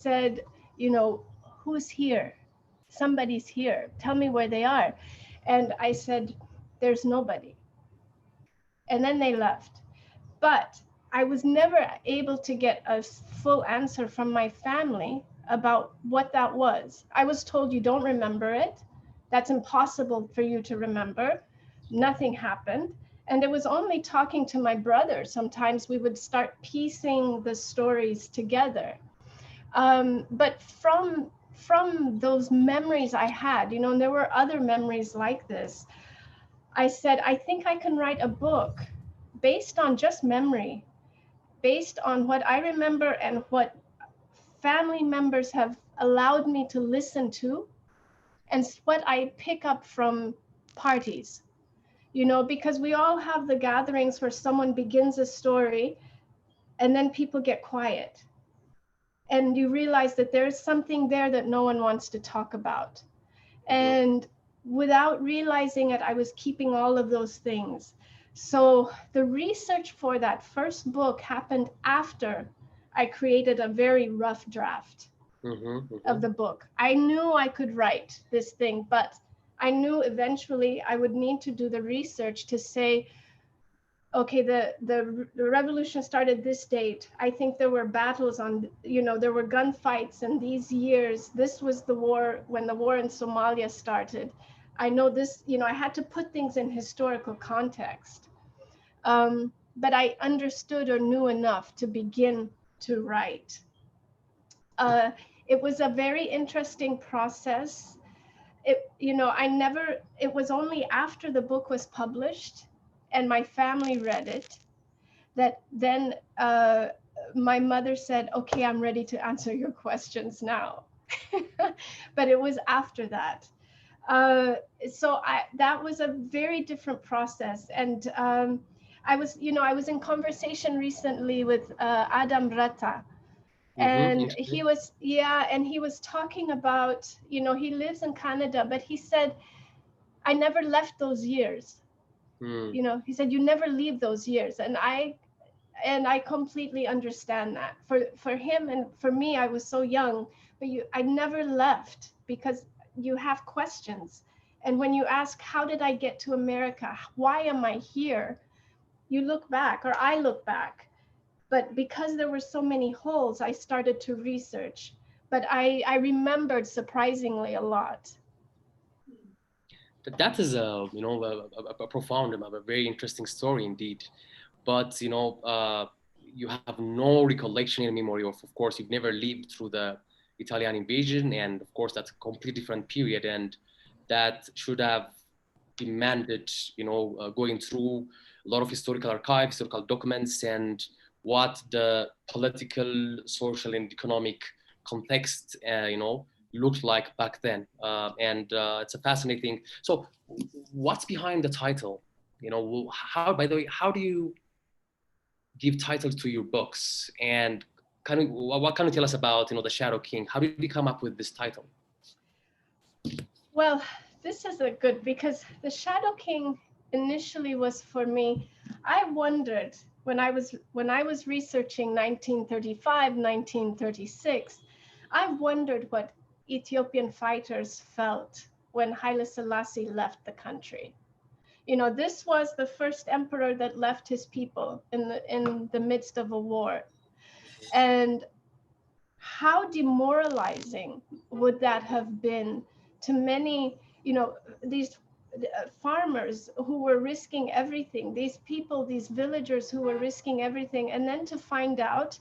said, who's here? Somebody's here. Tell me where they are. And I said, there's nobody. And then they left. But I was never able to get a full answer from my family about what that was. I was told, you don't remember it. That's impossible for you to remember. Nothing happened. And it was only talking to my brother. Sometimes we would start piecing the stories together. But from those memories I had, and there were other memories like this, I said, I think I can write a book based on just memory, based on what I remember and what family members have allowed me to listen to, and what I pick up from parties, because we all have the gatherings where someone begins a story and then people get quiet. And you realize that there's something there that no one wants to talk about. And without realizing it, I was keeping all of those things. So the research for that first book happened after I created a very rough draft of the book. I knew I could write this thing, but I knew eventually I would need to do the research to say, okay, the revolution started this date. I think there were battles on, there were gunfights in these years. This was the war, when the war in Somalia started. I know this, I had to put things in historical context. But I understood or knew enough to begin to write. It was a very interesting process. It was only after the book was published and my family read it that then my mother said, okay, I'm ready to answer your questions now. But it was after that. That was a very different process. And I was in conversation recently with Adam Rata. And he was talking about, he lives in Canada, but he said, I never left those years. He said, you never leave those years. And I completely understand that. For him and for me, I was so young, but I never left, because you have questions. And when you ask, how did I get to America? Why am I here? You look back, or I look back. But because there were so many holes, I started to research. But I remembered surprisingly a lot. That is a profound, a very interesting story indeed. But you have no recollection in memory of course, you've never lived through the Italian invasion, and of course that's a completely different period, and that should have demanded going through a lot of historical archives, historical documents, and what the political, social, and economic context looked like back then. And it's a fascinating. So, what's behind the title? How, by the way, how do you give titles to your books? And what can you tell us about the Shadow King? How did you come up with this title? Well, this is a good, because the Shadow King initially was for me. I wondered when I was researching 1935, 1936. I wondered what Ethiopian fighters felt when Haile Selassie left the country. This was the first emperor that left his people in the midst of a war. And how demoralizing would that have been to many, these farmers who were risking everything, these people, these villagers who were risking everything, and then to find out,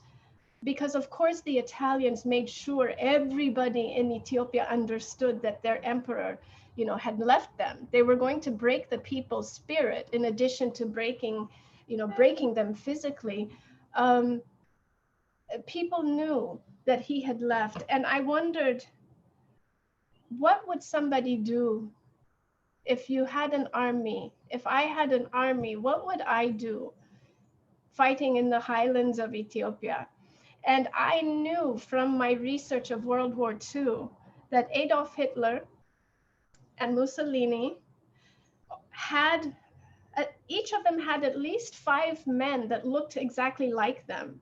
because of course the Italians made sure everybody in Ethiopia understood that their emperor, had left them. They were going to break the people's spirit in addition to breaking them physically. People knew that he had left, and I wondered, what would somebody do if you had an army? If I had an army, what would I do fighting in the highlands of Ethiopia? And I knew from my research of World War II that Adolf Hitler and Mussolini had, each of them had at least 5 men that looked exactly like them.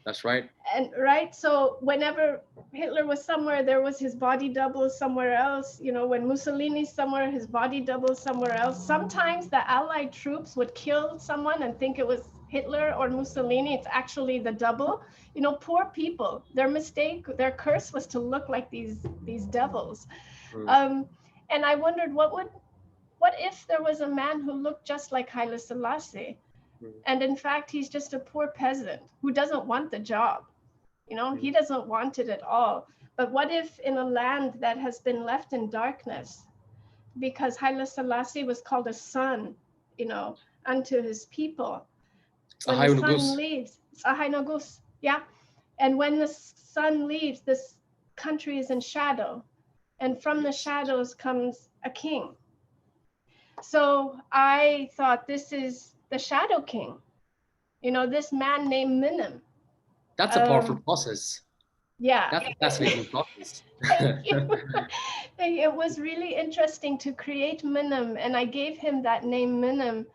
That's right. And right, so whenever Hitler was somewhere, there was his body double somewhere else. You know, when Mussolini's somewhere, his body double somewhere else. Sometimes the Allied troops would kill someone and think it was Hitler or Mussolini. It's actually the double. You know, poor people. Their mistake, their curse was to look like these devils. Mm. Um, and I wondered what if there was a man who looked just like Haile Selassie? Mm. And in fact, he's just a poor peasant who doesn't want the job. You know, he doesn't want it at all. But what if in a land that has been left in darkness, because Haile Selassie was called a son, you know, unto his people. When the sun Ahayunugus. leaves, it's Ahai yeah. And when the sun leaves, this country is in shadow. And from the Yes. shadows comes a king. So I thought this is the Shadow King, you know, this man named Minim. That's a powerful process. Yeah. That's a fascinating process. Thank you. It was really interesting to create Minim, and I gave him that name Minim.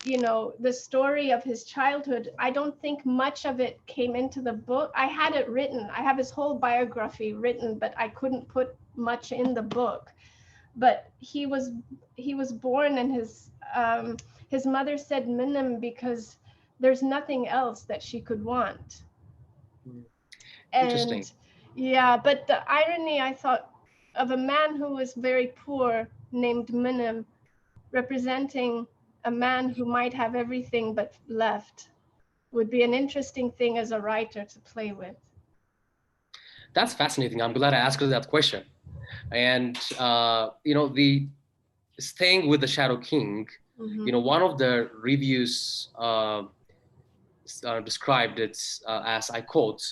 You know, the story of his childhood, I don't think much of it came into the book. I had it written. I have his whole biography written, but I couldn't put much in the book. But he was born, and his mother said Minim because there's nothing else that she could want. Interesting. And yeah, but the irony, I thought, of a man who was very poor named Minim representing a man who might have everything but left would be an interesting thing as a writer to play with. That's fascinating. I'm glad I asked you that question. And you know, the staying with the Shadow King, you know, one of the reviews described it as, I quote,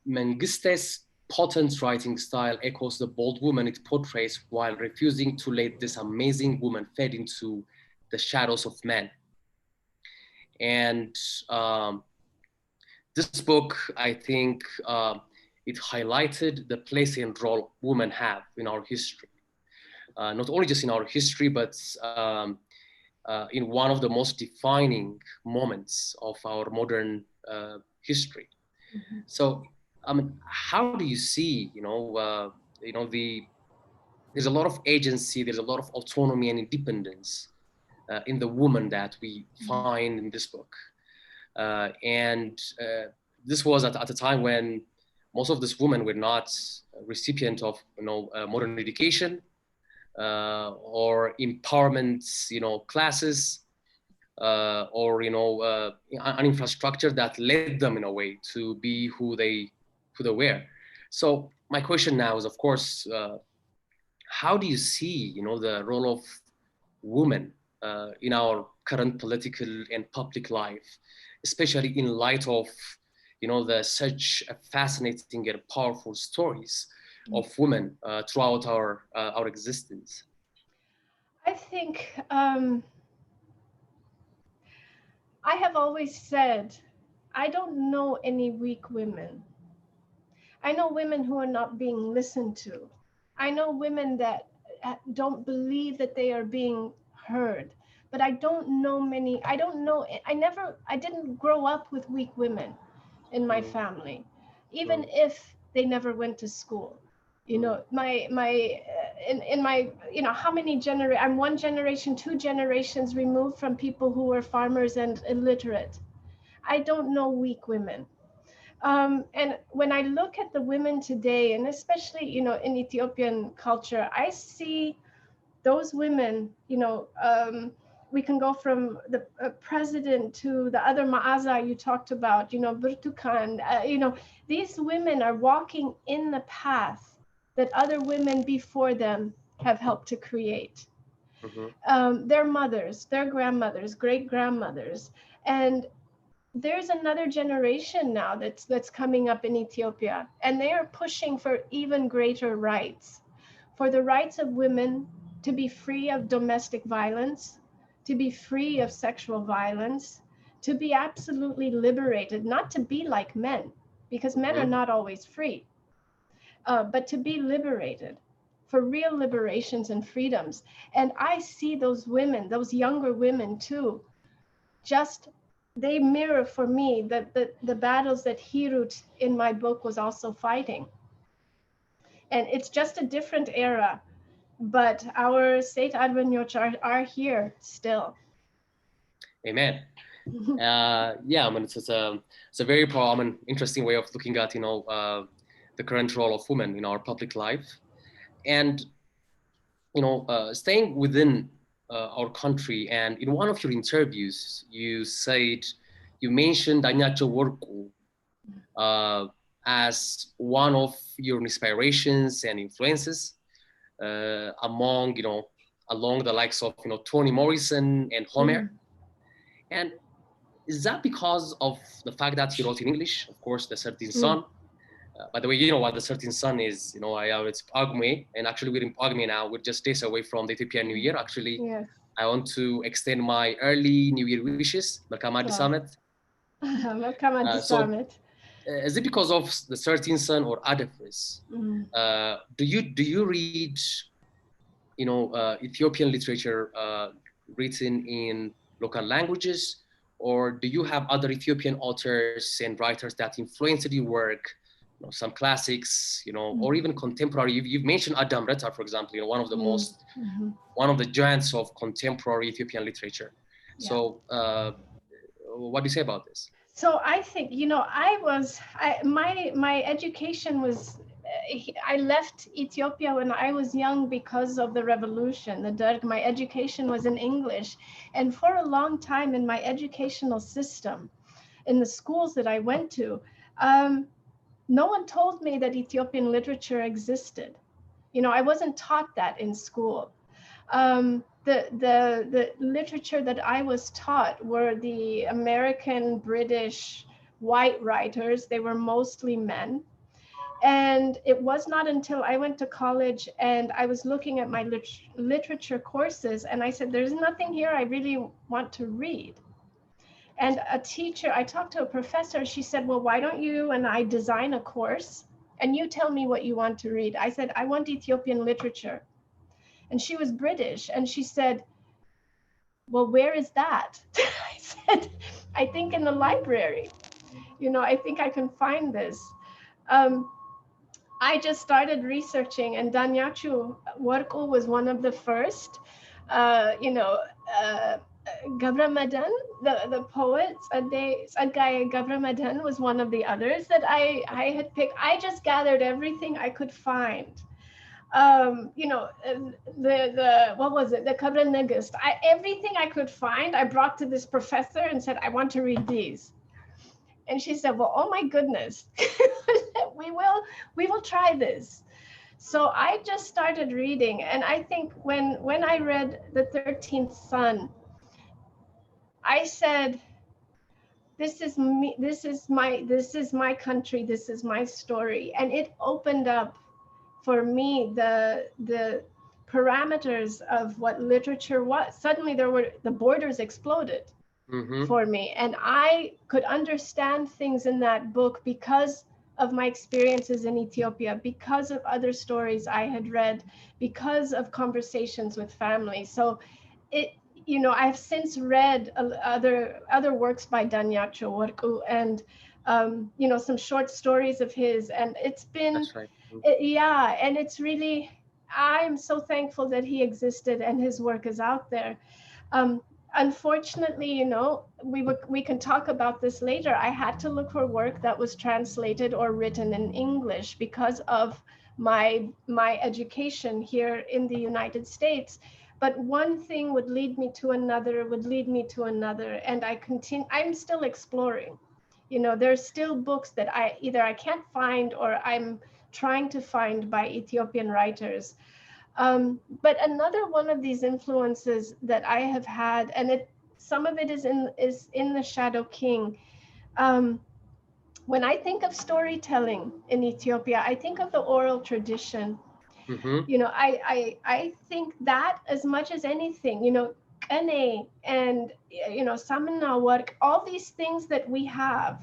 Mengiste's potent writing style echoes the bold woman it portrays while refusing to let this amazing woman fade into the shadows of men. And this book, I think, it highlighted the place and role women have in our history. Not only just in our history, but in one of the most defining moments of our modern history. So, I mean, how do you see, you know, there's a lot of agency, there's a lot of autonomy and independence in the woman that we find in this book. And this was at a time when most of these women were not recipient of, modern education or empowerment, classes or an infrastructure that led them in a way to be who they were. So my question now is, of course, how do you see the role of women in our current political and public life, especially in light of the such fascinating and powerful stories of women throughout our existence? I think I have always said I don't know any weak women. I know women who are not being listened to. I know women that don't believe that they are being heard. But I don't know many. I don't know. I didn't grow up with weak women in my family, even if they never went to school. You know, in my, how many I'm one generation, two generations removed from people who were farmers and illiterate. I don't know weak women. And when I look at the women today, and especially, in Ethiopian culture, I see those women, we can go from the president to the other Maaza you talked about, Burtukan, these women are walking in the path that other women before them have helped to create. Their mothers, their grandmothers, great grandmothers. And there's another generation now that's coming up in Ethiopia, and they are pushing for even greater rights, for the rights of women to be free of domestic violence, to be free of sexual violence, to be absolutely liberated, not to be like men, because men are not always free, but to be liberated, for real liberations and freedoms. And I see those women, those younger women too, just they mirror for me the battles that Hirut in my book was also fighting. And it's just a different era, but our state Arvanyoch are here still. Amen. Yeah, I mean, it's a very interesting way of looking at, the current role of women in our public life. And, staying within our country, and in one of your interviews, you mentioned Danyacho Worku as one of your inspirations and influences along the likes of, Toni Morrison and Homer. And is that because of the fact that he wrote in English? Of course, The 13th Son. By the way, you know what The 13th Son is? It's Pagme, and actually we're in Pagme now. We're just days away from the Ethiopian New Year. Actually, yes. I want to extend my early New Year wishes. Welcome to Summit. Welcome to Summit. Is it because of The 13th Son or Adefris? Do you read, Ethiopian literature written in local languages, or do you have other Ethiopian authors and writers that influenced your work? Some classics, or even contemporary. You've mentioned Adam Retar, for example, one of the one of the giants of contemporary Ethiopian literature. Yeah. So, what do you say about this? So I think, my education was, I left Ethiopia when I was young because of the revolution, the Derg. My education was in English. And for a long time in my educational system, in the schools that I went to, no one told me that Ethiopian literature existed. I wasn't taught that in school. The literature that I was taught were the American, British, white writers. They were mostly men. And it was not until I went to college and I was looking at my literature courses, and I said, there's nothing here I really want to read. And I talked to a professor, she said, well, why don't you and I design a course and you tell me what you want to read? I said, I want Ethiopian literature. And she was British, and she said, well, where is that? I said, I think in the library. I think I can find this. I just started researching, and Danyachu Worku was one of the first. Gabramadan, the poet, Sadgai Gabramadan was one of the others that I had picked. I just gathered everything I could find. What was it? The Kabra Negist. Everything I could find, I brought to this professor and said, I want to read these. And she said, well, oh my goodness, we will try this. So I just started reading. And I think when I read The 13th Son, I said, this is me, this is my country, this is my story. And it opened up for me the parameters of what literature was. Suddenly the borders exploded for me, and I could understand things in that book because of my experiences in Ethiopia, because of other stories I had read, because of conversations with family. So I've since read other works by Danyacho Worku, and some short stories of his, and it's been, that's right. And it's really, I'm so thankful that he existed and his work is out there. Unfortunately, we can talk about this later. I had to look for work that was translated or written in English because of my education here in the United States. But one thing would lead me to another, and I'm still exploring. There's still books that I can't find or I'm trying to find by Ethiopian writers. But another one of these influences that I have had, and some of it is in the Shadow King. When I think of storytelling in Ethiopia, I think of the oral tradition. I think that as much as anything, Kane and Samana work, all these things that we have,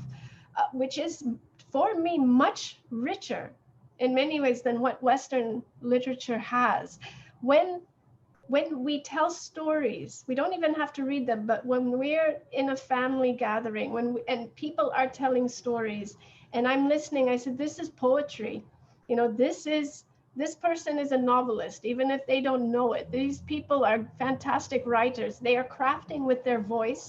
which is for me much richer in many ways than what Western literature has. When when we tell stories, we don't even have to read them, but when we're in a family gathering, and people are telling stories and I'm listening, I said, this is poetry. You know, this person is a novelist, even if they don't know it. These people are fantastic writers. They are crafting with their voice.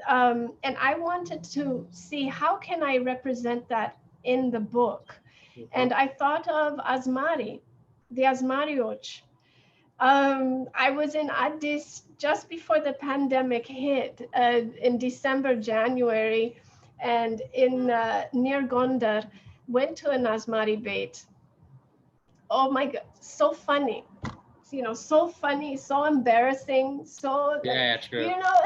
And I wanted to see how can I represent that in the book. And I thought of Asmari, the Asmarioch. I was in Addis just before the pandemic hit, in December, January, and in near Gondar, went to an Asmari Beit. Oh my God, so funny. You know, so funny, so embarrassing, so, Yeah, true. you know,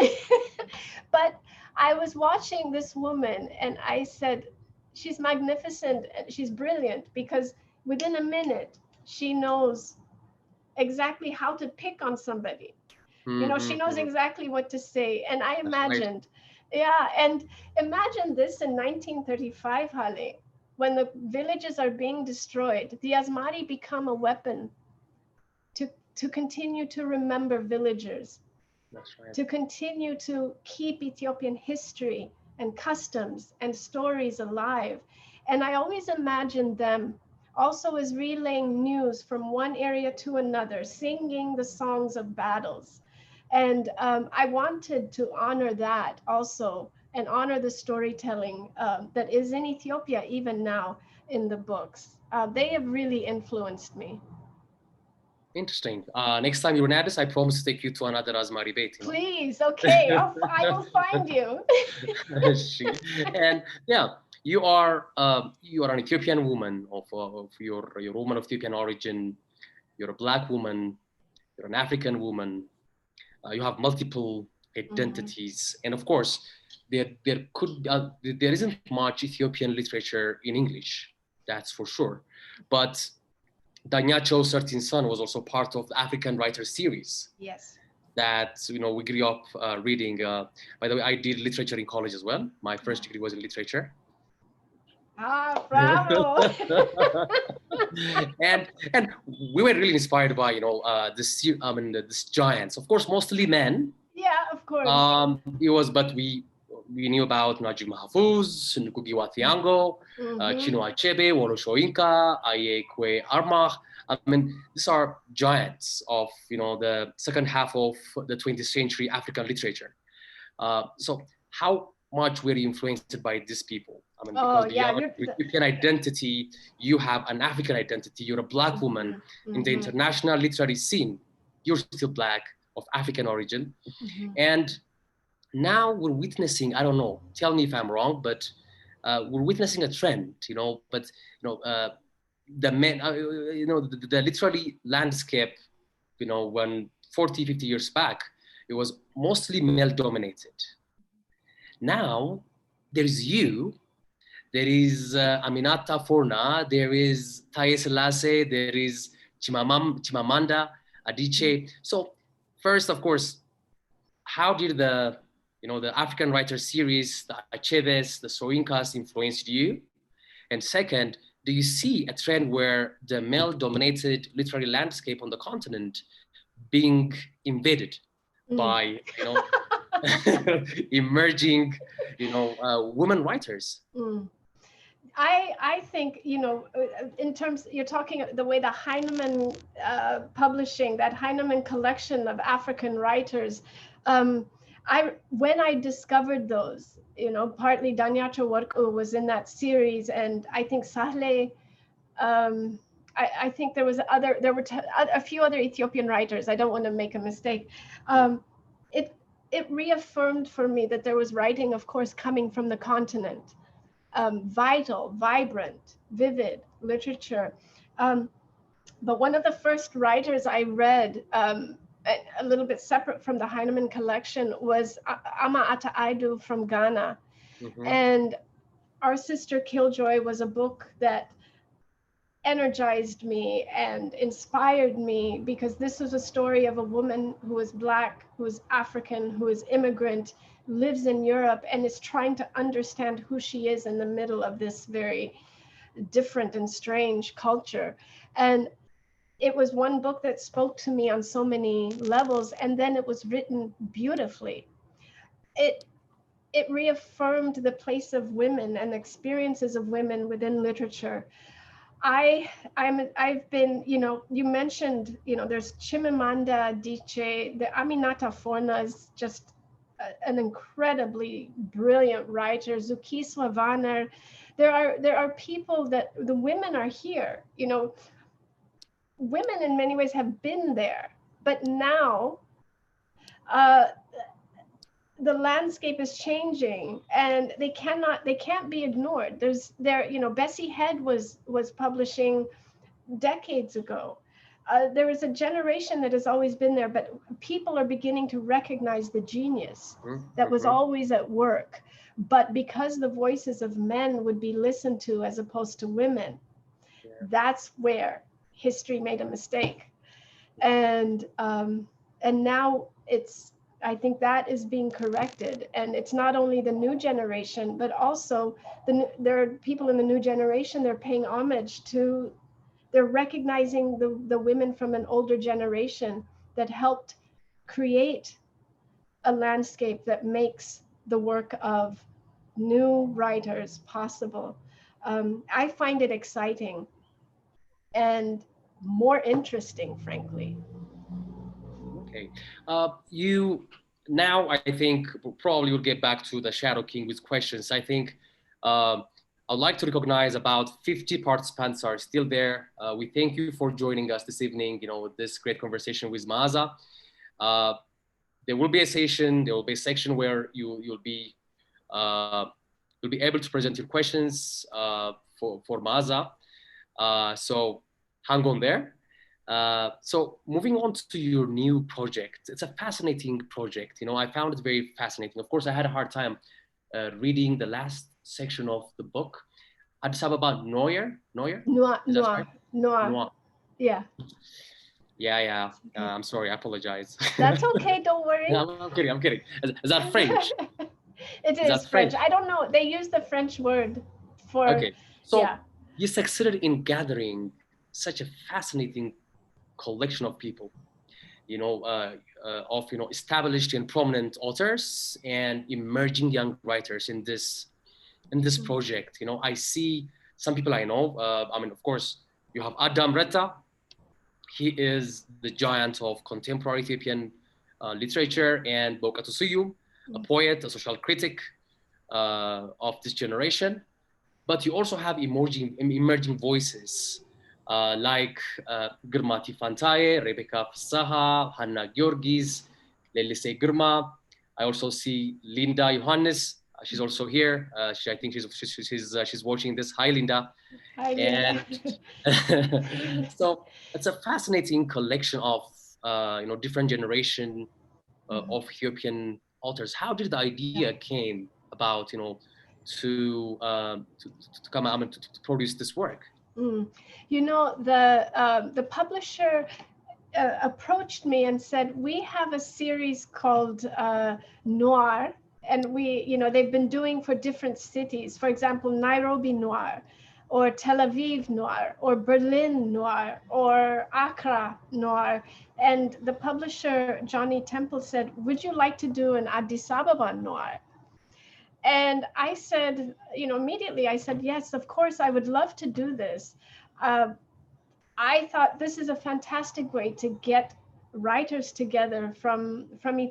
but I was watching this woman and I said, she's magnificent and she's brilliant because within a minute, she knows exactly how to pick on somebody. You know, she knows exactly what to say. And I That's right. imagined, yeah, and imagine this in 1935, Hale, when the villages are being destroyed, the Asmari become a weapon to continue to remember villagers, That's right. to continue to keep Ethiopian history and customs and stories alive. And I always imagined them also as relaying news from one area to another, singing the songs of battles. And I wanted to honor that also and honor the storytelling that is in Ethiopia even now in the books. They have really influenced me. Interesting. Next time you're in Addis, I promise to take you to another Asmari Beit, you know. Please, okay, I will find you. And yeah, you are an Ethiopian woman of your woman of Ethiopian origin. You're a Black woman. You're an African woman. You have multiple identities, and of course, there isn't much Ethiopian literature in English. That's for sure, but Danyacho's 13th Son was also part of the African Writer series. Yes. That we grew up reading. By the way, I did literature in college as well. My first degree was in literature. Ah, bravo! and we were really inspired by this giants. Of course, mostly men. Yeah, of course. It was, but we knew about Najib Mahfouz, Ngugi wa Thiong'o, Chinua Achebe, Wolo Soyinka, Ayekwe Armah. I mean, these are giants of the second half of the 20th century African literature. So how much were you influenced by these people? I mean, because beyond Ethiopian identity, you have an African identity. You're a Black woman in the international literary scene. You're still Black, of African origin. And now we're witnessing, I don't know, tell me if I'm wrong, but we're witnessing a trend, the men, the literary landscape, when 40, 50 years back, it was mostly male dominated. Now there's you, there is Aminata Forna, there is Taye Selassie, there is Chimamanda Adichie. So first, of course, how did the African Writer series, the Acheves, the Soyinkas influenced you? And second, do you see a trend where the male-dominated literary landscape on the continent being invaded by, emerging, women writers? I think, in terms, you're talking the way the Heinemann publishing, that Heinemann collection of African writers, when I discovered those, partly Danyacho Warku was in that series, and I think Sahle, I think there were a few other Ethiopian writers. I don't want to make a mistake. It reaffirmed for me that there was writing, of course, coming from the continent. Vital, vibrant, vivid literature. But one of the first writers I read, a little bit separate from the Heinemann collection, was Ama Ata Aidu from Ghana. And Our Sister Killjoy was a book that energized me and inspired me, because this was a story of a woman who is Black, who is African, who is immigrant, lives in Europe, and is trying to understand who she is in the middle of this very different and strange culture. And it was one book that spoke to me on so many levels, and then it was written beautifully. It reaffirmed the place of women and experiences of women within literature. I've been, you mentioned, there's Chimamanda Adichie, the Aminata Forna is just an incredibly brilliant writer, Zukiswa Vanner. There are people that the women are here, women in many ways have been there, but now uh, the landscape is changing, and they can't be ignored. Bessie Head was publishing decades ago. There is a generation that has always been there, but people are beginning to recognize the genius that was always at work. But because the voices of men would be listened to as opposed to women, that's where history made a mistake. And now I think that is being corrected. And it's not only the new generation, but also there are people in the new generation, they're paying homage to, they're recognizing the women from an older generation that helped create a landscape that makes the work of new writers possible. I find it exciting and more interesting, frankly. Okay. You now, I think, probably will get back to the Shadow King with questions. I think I'd like to recognize about 50 participants are still there. We thank you for joining us this evening, this great conversation with Maaza. There will be a session, there will be a section where you'll be able to present your questions for Maaza. So hang on there. So moving on to your new project, it's a fascinating project. I found it very fascinating. Of course, I had a hard time reading the last section of the book. Addis Ababa Noir? Noir. Right? Noir. Yeah. Yeah. I'm sorry. I apologize. That's okay. Don't worry. No, I'm kidding. Is that French? It is French. I don't know. They use the French word for. Okay. So you succeeded in gathering such a fascinating collection of people, of established and prominent authors and emerging young writers in this project. I see some people I know. Of course, you have Adam Retta. He is the giant of contemporary Ethiopian literature, and Bokatu Suyu, a poet, a social critic of this generation. But you also have emerging voices like Girmati Fantaye, Rebecca Saha, Hannah Georgis, Lelise Girma. I also see Linda Johannes. She's also here. I think she's watching this. Hi, Linda. Hi, Linda. And so it's a fascinating collection of different generation of Ethiopian authors. How did the idea came about? To come out and to produce this work. The publisher approached me and said, we have a series called Noir, and they've been doing for different cities. For example, Nairobi Noir, or Tel Aviv Noir, or Berlin Noir, or Accra Noir. And the publisher, Johnny Temple, said, would you like to do an Addis Ababa Noir? And I said, immediately I said, yes, of course, I would love to do this. I thought this is a fantastic way to get writers together from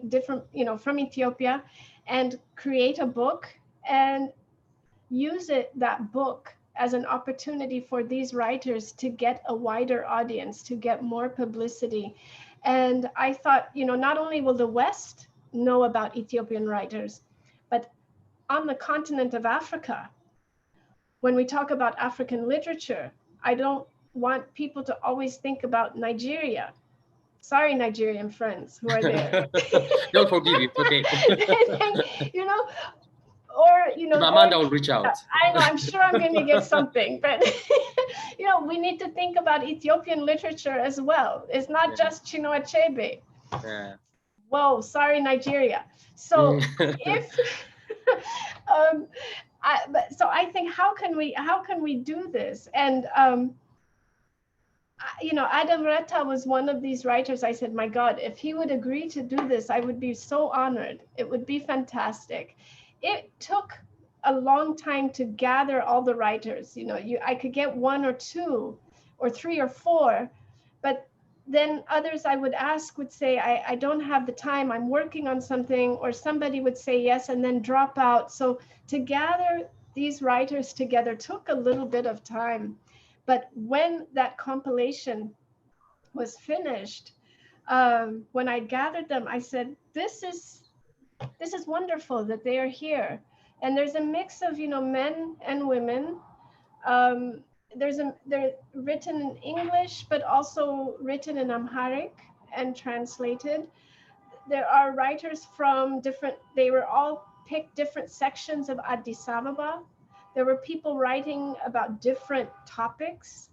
different, from Ethiopia, and create a book and use that book as an opportunity for these writers to get a wider audience, to get more publicity. And I thought, not only will the West know about Ethiopian writers, but on the continent of Africa, when we talk about African literature, I don't want people to always think about Nigeria. Sorry, Nigerian friends who are there. Don't forgive you, okay. Amanda will reach out. I know, I'm sure I'm going to get something, but we need to think about Ethiopian literature as well. It's not just Chinua Achebe. Yeah. Whoa, sorry, Nigeria. So so I think how can we do this? And you know, Adam Retta was one of these writers. I said, my God, if he would agree to do this, I would be so honored. It would be fantastic. It took a long time to gather all the writers. You know, I could get one or two or three or four, but then others I would ask would say, I don't have the time, I'm working on something, or somebody would say yes and then drop out. So to gather these writers together took a little bit of time. But when that compilation was finished, when I gathered them, I said, this is wonderful that they are here. And there's a mix of, you know, men and women. They're written in English, but also written in Amharic and translated. There are writers from they were all picked different sections of Addis Ababa. There were people writing about different topics,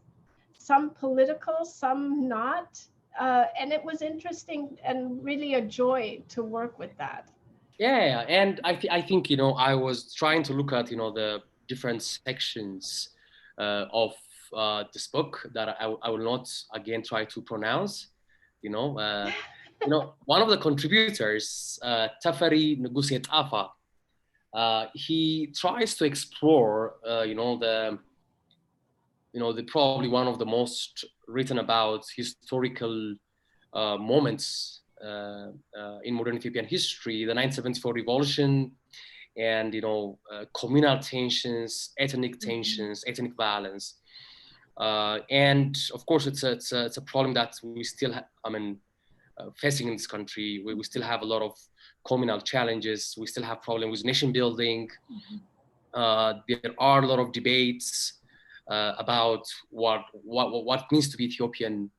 some political, some not. And it was interesting and really a joy to work with that. Yeah, and I think, you know, I was trying to look at, you know, the different sections of this book that I will not again try to pronounce. You know, one of the contributors, Tafari Nguset Afa, he tries to explore, the probably one of the most written about historical moments in modern Ethiopian history, the 1974 revolution, and communal tensions, ethnic tensions, ethnic violence, and of course it's a problem that we still facing in this country. We still have a lot of communal challenges. We still have problems with nation building. There are a lot of debates about what needs to be Ethiopian,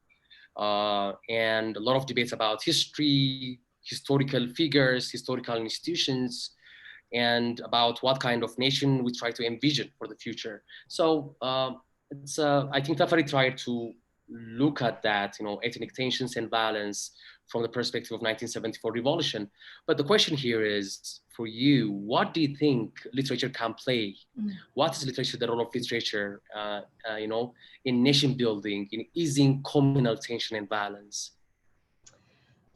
and a lot of debates about history, historical figures, historical institutions, and about what kind of nation we try to envision for the future. So I think Tafari tried to look at that, ethnic tensions and violence from the perspective of 1974 revolution. But the question here is, for you, what do you think literature can play? What is literature, the role of literature, in nation building, in easing communal tension and violence?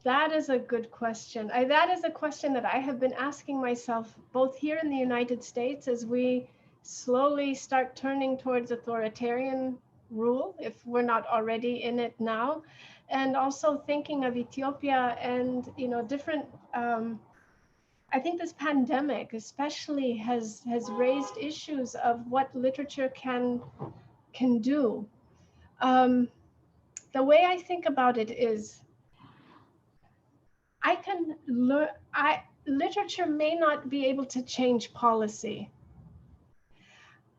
That is a good question. That is a question that I have been asking myself, both here in the United States as we slowly start turning towards authoritarian rule, if we're not already in it now, and also thinking of Ethiopia and different. I think this pandemic especially has raised issues of what literature can do. The way I think about it is, I can learn. Literature may not be able to change policy,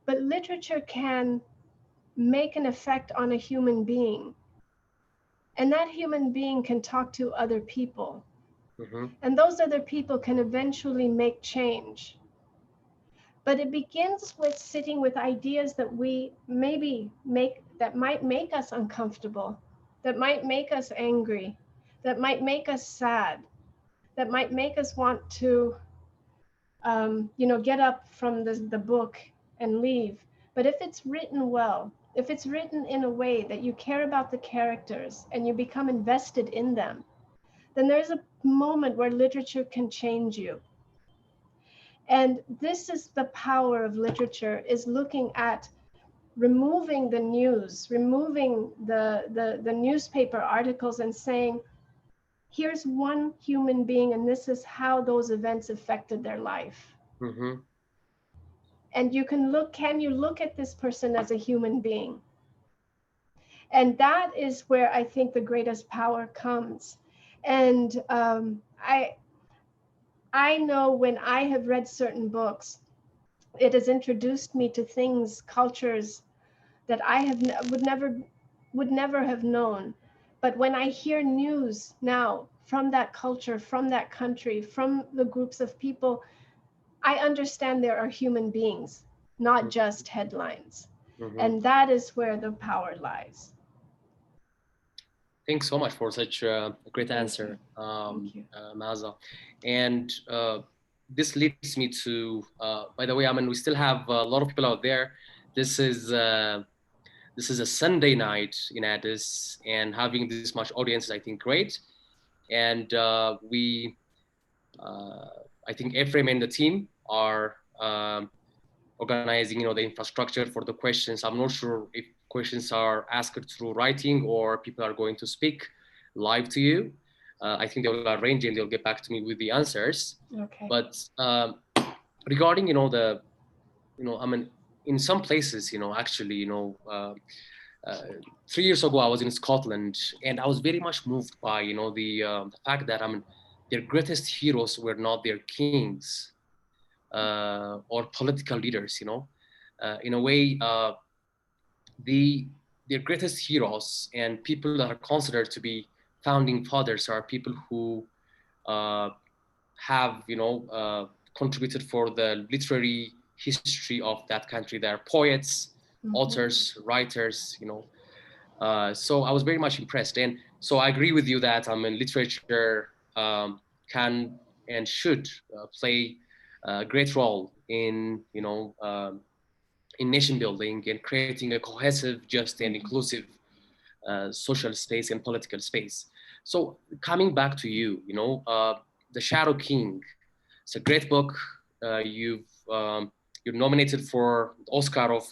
but literature can make an effect on a human being, and that human being can talk to other people, and those other people can eventually make change. But it begins with sitting with ideas that we that might make us uncomfortable, that might make us angry, that might make us sad, that might make us want to get up from the book and leave. But if it's written well, if it's written in a way that you care about the characters and you become invested in them, then there's a moment where literature can change you. And this is the power of literature, is looking at removing the news, removing the newspaper articles and saying, here's one human being and this is how those events affected their life. And can you look at this person as a human being? And that is where I think the greatest power comes. And I know when I have read certain books, it has introduced me to things, cultures that I would never have known. But when I hear news now from that culture, from that country, from the groups of people, I understand there are human beings, not just headlines. And that is where the power lies. Thanks so much for such a great answer, Maaza. And this leads me to, by the way, we still have a lot of people out there. This is this is a Sunday night in Addis, and having this much audience is, I think, great. And I think Ephraim and the team are organizing, the infrastructure for the questions. I'm not sure if questions are asked through writing or people are going to speak live to you. I think they will arrange and they'll get back to me with the answers. Okay. But regarding, I mean, in some places, actually, 3 years ago, I was in Scotland, and I was very much moved by, the fact that, their greatest heroes were not their kings or political leaders, in a way, their greatest heroes and people that are considered to be founding fathers are people who have, contributed for the literary history of that country. They are poets, authors, writers, so I was very much impressed. And so I agree with you that literature can and should play a great role in, in nation building and creating a cohesive, just and inclusive social space and political space. So coming back to you, The Shadow King, it's a great book. You're nominated for the Oscar of,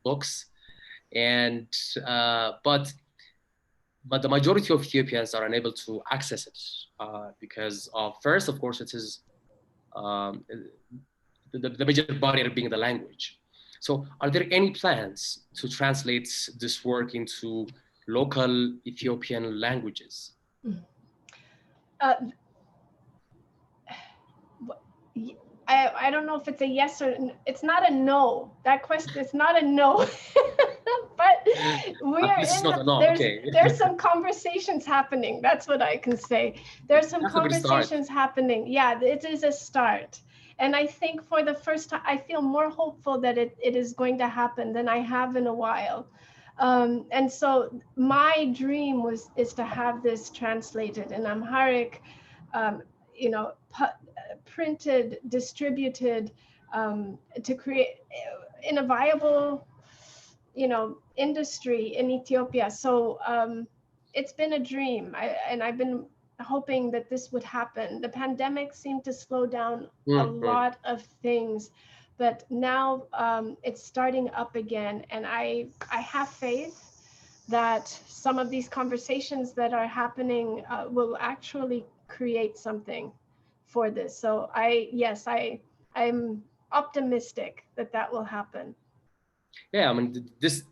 books. And but the majority of Ethiopians are unable to access it because first, of course, it is the major barrier being the language. So are there any plans to translate this work into local Ethiopian languages? I don't know if it's a yes or it's not a no. That question is not a no. But we are in there's some conversations happening. That's what I can say. There's some conversations happening. Yeah, it is a start. And I think for the first time, I feel more hopeful that it is going to happen than I have in a while. And so my dream is to have this translated in Amharic, printed, distributed, to create in a viable, industry in Ethiopia. So it's been a dream, and I've been hoping that this would happen. The pandemic seemed to slow down a lot of things, but now it's starting up again, and I have faith that some of these conversations that are happening will actually create something for this. So I'm optimistic that will happen. Yeah, this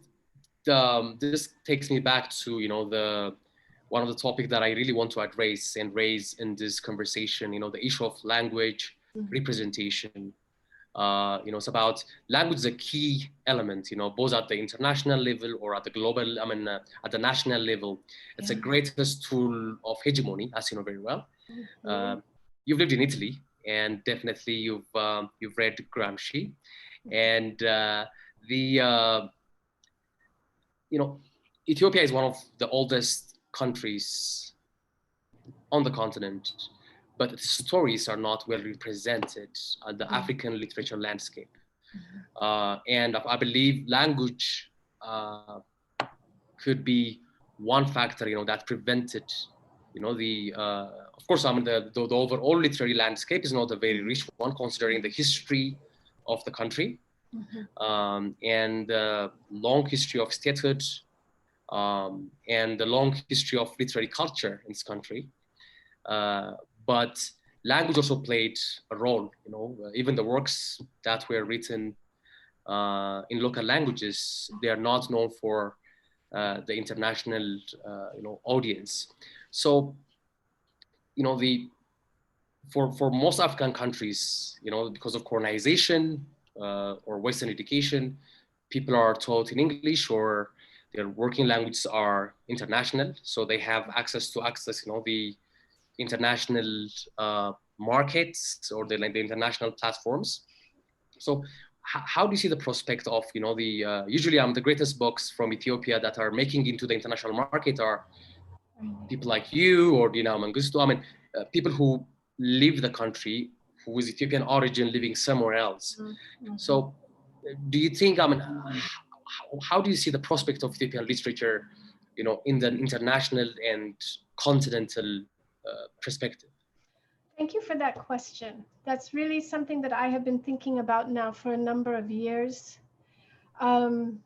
takes me back to the one of the topics that I really want to address and raise in this conversation. The issue of language representation. It's about language is a key element. Both at the international level or at the global. At the national level, it's the greatest tool of hegemony, as you know very well. You've lived in Italy, and definitely you've read Gramsci, and Ethiopia is one of the oldest countries on the continent, but its stories are not well represented on the African literature landscape. And I believe language could be one factor, that prevented, of course, the overall literary landscape is not a very rich one, considering the history of the country. And the long history of statehood and the long history of literary culture in this country. But language also played a role, even the works that were written in local languages, they are not known for the international, audience. So, for most African countries, because of colonization, or Western education, people are taught in English, or their working languages are international. So they have access to the international markets or the international platforms. So how do you see the prospect of, usually the greatest books from Ethiopia that are making into the international market are people like you or Mengiste, people who leave the country with Ethiopian origin living somewhere else. So do you think, how do you see the prospect of Ethiopian literature, in the international and continental perspective? Thank you for that question. That's really something that I have been thinking about now for a number of years. Um,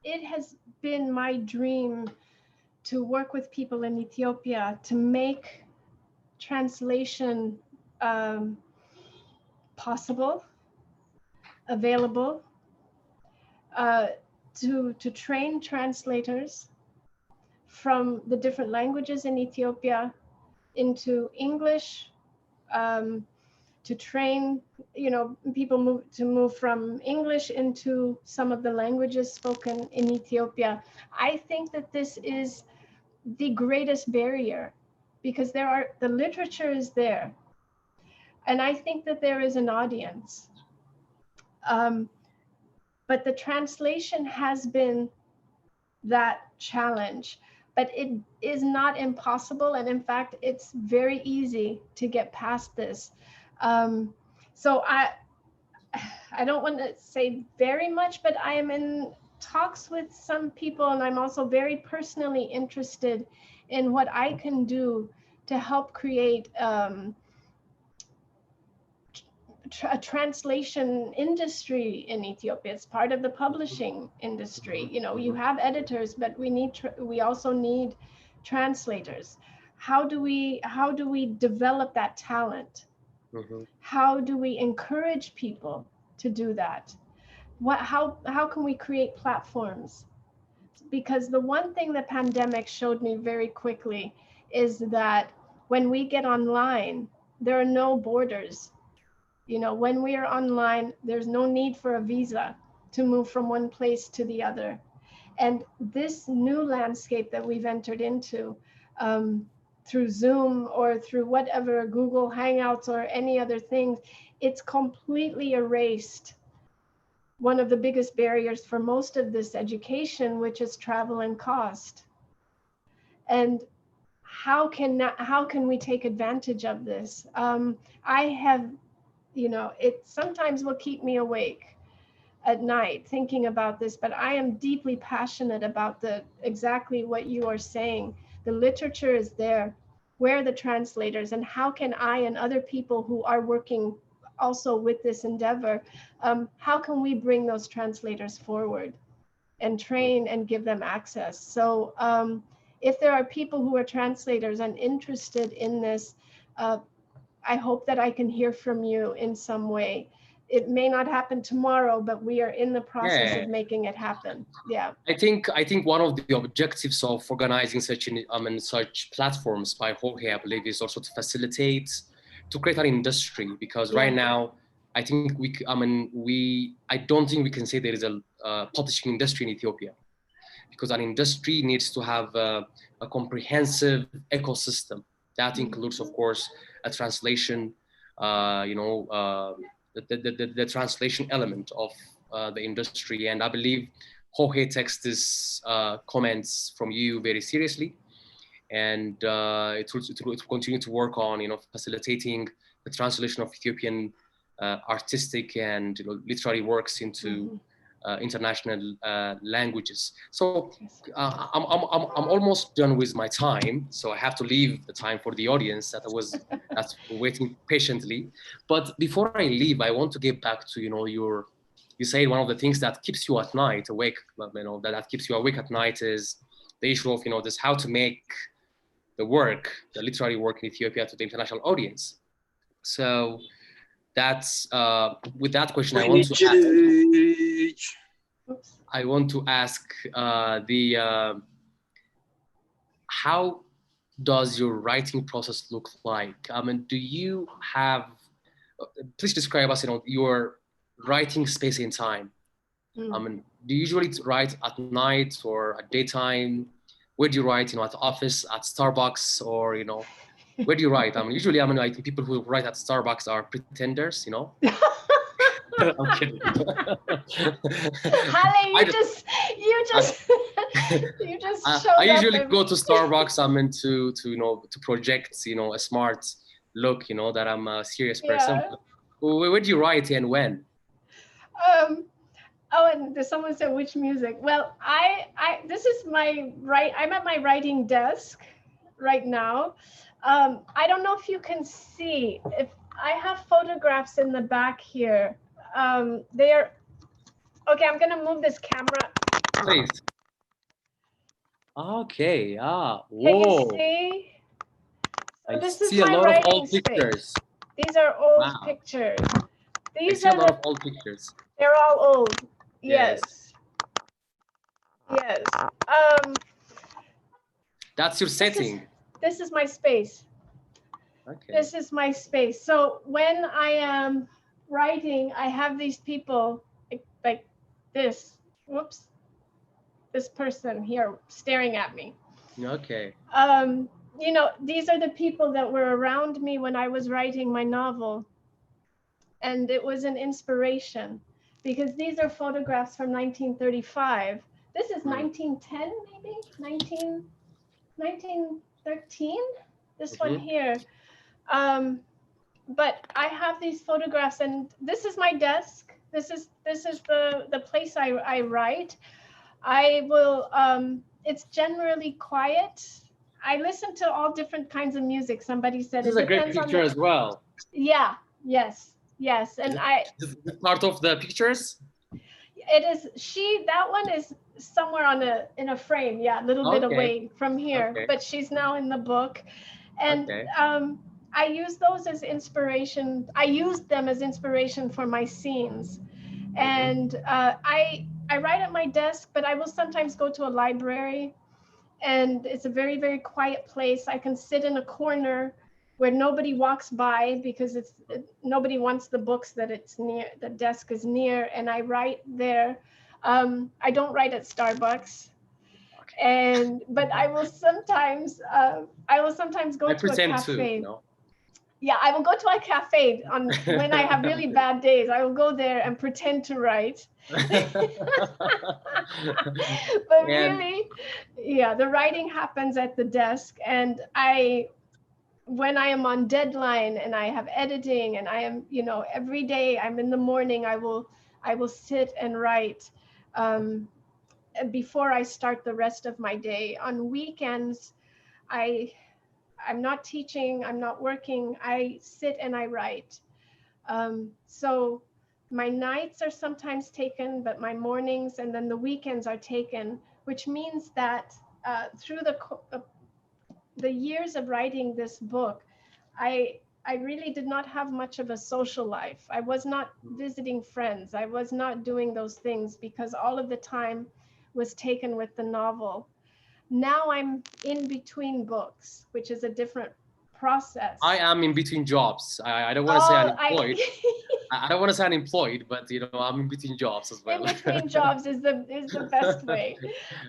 it has been my dream to work with people in Ethiopia to make translation possible, available, uh, to train translators from the different languages in Ethiopia into English, to train, people move from English into some of the languages spoken in Ethiopia. I think that this is the greatest barrier because the literature is there. And I think that there is an audience. But the translation has been that challenge, but it is not impossible. And in fact, it's very easy to get past this. So I don't want to say very much, but I am in talks with some people, and I'm also very personally interested in what I can do to help create a translation industry in Ethiopia. It's part of the publishing industry. You have editors, but we also need translators. How do we develop that talent? Mm-hmm. How do we encourage people to do that? How can we create platforms? Because the one thing the pandemic showed me very quickly is that when we get online, there are no borders. When we are online, there's no need for a visa to move from one place to the other. And this new landscape that we've entered into through Zoom or through whatever, Google Hangouts or any other things, it's completely erased one of the biggest barriers for most of this education, which is travel and cost. And how can we take advantage of this? I have, it sometimes will keep me awake at night thinking about this, but I am deeply passionate about exactly what you are saying. The literature is there. Where are the translators, and how can I and other people who are working also with this endeavor, how can we bring those translators forward and train and give them access? So if there are people who are translators and interested in this, I hope that I can hear from you in some way. It may not happen tomorrow, but we are in the process of making it happen. Yeah. I think one of the objectives of organizing such platforms by Hohe, I believe, is also to facilitate, to create an industry, because right now, I think I don't think we can say there is a publishing industry in Ethiopia, because an industry needs to have a comprehensive ecosystem that includes, of course, a translation, the translation element of the industry. And I believe Hohe takes this comments from you very seriously, and it will continue to work on facilitating the translation of Ethiopian artistic and literary works into international languages. So I'm almost done with my time, so I have to leave the time for the audience that's waiting patiently. But before I leave, I want to get back to you say one of the things that keeps you at night awake, that keeps you awake at night is the issue of this how to make the literary work in Ethiopia to the international audience. So that's with that question, I want to ask how does your writing process look like? I mean, do you have? Please describe us, your writing space and time. I mean, do you usually write at night or at daytime? Where do you write? At the office, at Starbucks, or where do you write? I mean, usually, I think people who write at Starbucks are pretenders, I'm kidding. Halle, you just showed I usually go to Starbucks. I mean, to project, a smart look, that I'm a serious person. Where do you write and when? Oh, and there's someone said which music. Well, this is my right. I'm at my writing desk right now. I don't know if you can see. If I have photographs in the back here. They're okay. I'm gonna move this camera. Please. Okay. Ah. Can you Whoa. see? So I this is see a my lot of writing old space. pictures. These are old Wow. pictures. I These see a are lot of the. old pictures. They're all old. Yes. Yes. Yes. That's your setting. This is my space. Okay. This is my space. So when I am writing, I have these people like this. Whoops. This person here staring at me. Okay. You know, these are the people that were around me when I was writing my novel. And it was an inspiration because these are photographs from 1935. This is 1910, maybe 1913. This one here. But I have these photographs, and this is my desk. This is the place I write. I will. It's generally quiet. I listen to all different kinds of music. Somebody said This is it a great depends on picture as well. Yeah. Yes. Yes. And Is this part of the pictures? it is that one is somewhere in a frame. Yeah, a little bit away from here. Okay. But she's now in the book, and Okay. I use those as inspiration. I used them as inspiration for my scenes, and I write at my desk, but I will sometimes go to a library, and it's a very, very quiet place. I can sit in a corner where nobody walks by because nobody wants the books that it's near, the desk is near, and I write there. I don't write at Starbucks, but I will sometimes go to a cafe. Yeah, I will go to a cafe when I have really bad days. I will go there and pretend to write. But really, yeah, the writing happens at the desk, and when I am on deadline and I have editing and I am, every day I'm in the morning, I will sit and write before I start the rest of my day. On weekends, I'm not teaching, I'm not working, I sit and I write. So my nights are sometimes taken, but my mornings and then the weekends are taken, which means that through the years of writing this book, I really did not have much of a social life. I was not visiting friends. I was not doing those things because all of the time was taken with the novel. Now I'm in between books, which is a different process. I am in between jobs. I don't want to say unemployed. I don't want to say unemployed, but I'm in between jobs as well. In between jobs is the best way.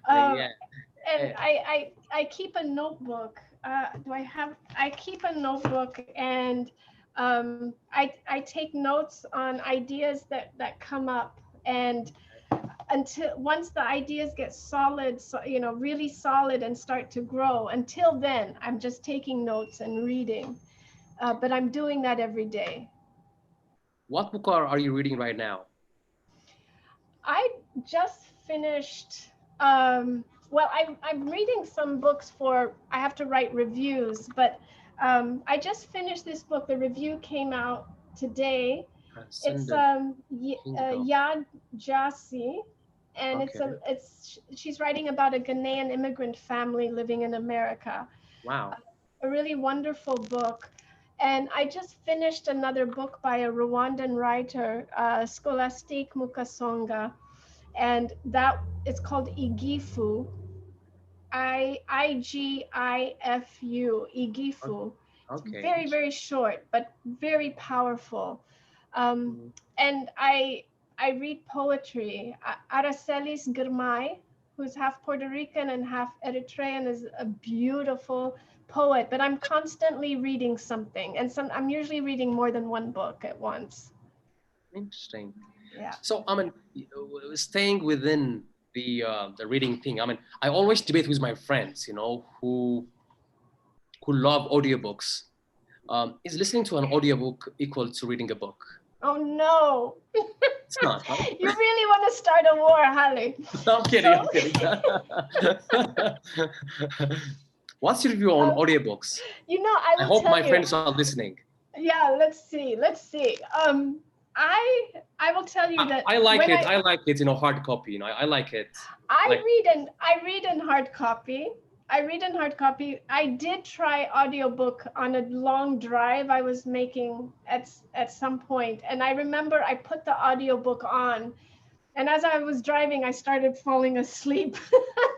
Yeah. And I keep a notebook. I keep a notebook, and I take notes on ideas that come up, and once the ideas get solid, so, really solid and start to grow. Until then, I'm just taking notes and reading, but I'm doing that every day. What book are you reading right now? I just finished. Well, I'm reading some books I have to write reviews, but I just finished this book. The review came out today. It's Yad Jassi, and she's writing about a Ghanaian immigrant family living in America. Wow. A really wonderful book. And I just finished another book by a Rwandan writer, Scholastique Mukasonga, and that it's called Igifu, Igifu, Igifu. Okay. It's very, very short, but very powerful. And I read poetry. Aracelis Girmay, who's half Puerto Rican and half Eritrean, is a beautiful poet, but I'm constantly reading something, and I'm usually reading more than one book at once. Interesting. Yeah. So staying within the reading thing, I always debate with my friends, who love audiobooks. Is listening to an audiobook equal to reading a book? Oh no. It's not, huh? You really want to start a war, Holly. No, I'm kidding. So, I'm kidding. What's your view on audiobooks? I I will hope tell my you. friends are listening. Yeah, let's see. Let's see. I will tell you that I like when it. I like it, hard copy. I like it. Like, I read in hard copy. I read in hard copy. I did try audiobook on a long drive I was making at some point, and I remember I put the audiobook on, and as I was driving, I started falling asleep.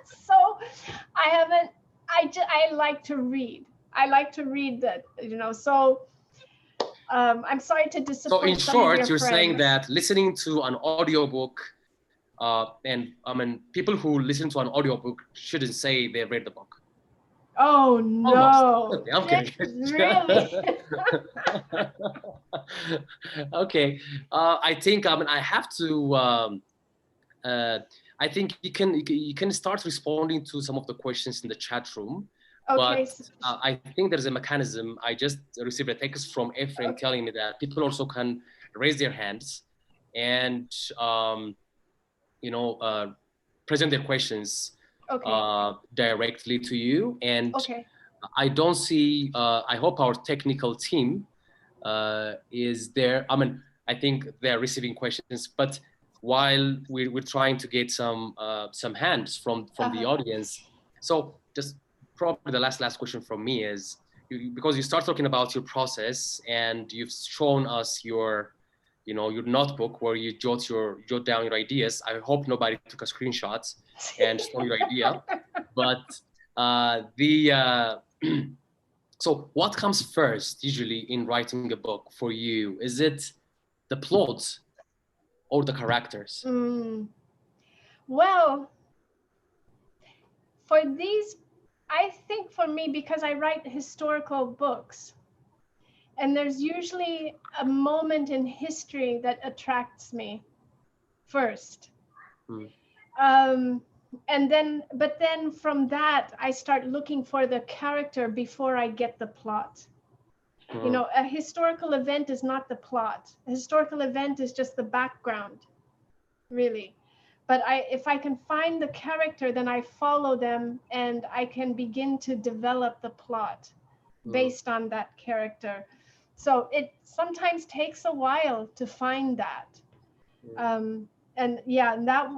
So I haven't. I like to read. I like to read that. So I'm sorry to so in disappoint some of short, your you're saying friends. that listening to an audiobook, and I mean, people who listen to an audiobook shouldn't say they read the book. Oh Almost. no! Okay, I'm kidding. Really? Okay. I think I have to. I think you can start responding to some of the questions in the chat room. Okay. But I think there's a mechanism. I just received a text from a friend telling me that people also can raise their hands and present their questions directly to you. And I don't see. I hope our technical team is there. I mean, I think they're receiving questions, but while we're trying to get some hands from the audience. So just probably the last question from me is, because you start talking about your process and you've shown us your your notebook where you jot down your ideas. I hope nobody took a screenshot and stole your idea. But so what comes first usually in writing a book for you? Is it the plot or the characters? Well, for these, I think for me, because I write historical books, and there's usually a moment in history that attracts me first. But then from that, I start looking for the character before I get the plot. A historical event is not the plot. A historical event is just the background, really. But if I can find the character, then I follow them and I can begin to develop the plot based on that character. So it sometimes takes a while to find that. And yeah,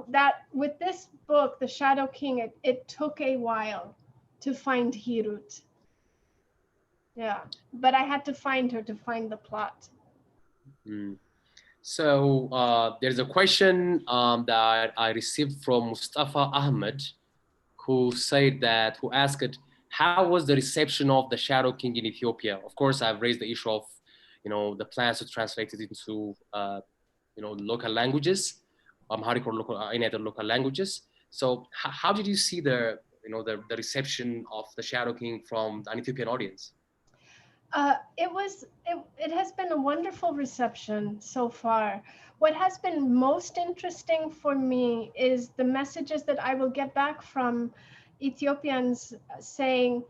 that with this book, The Shadow King, it took a while to find Hirut. Yeah, but I had to find her to find the plot. So there's a question that I received from Mustafa Ahmed, who asked, how was the reception of The Shadow King in Ethiopia? Of course, I've raised the issue of, the plans to translate it into, local languages, Amharic or any other local languages. So how did you see the reception of The Shadow King from an Ethiopian audience? It has been a wonderful reception so far. What has been most interesting for me is the messages that I will get back from Ethiopians saying,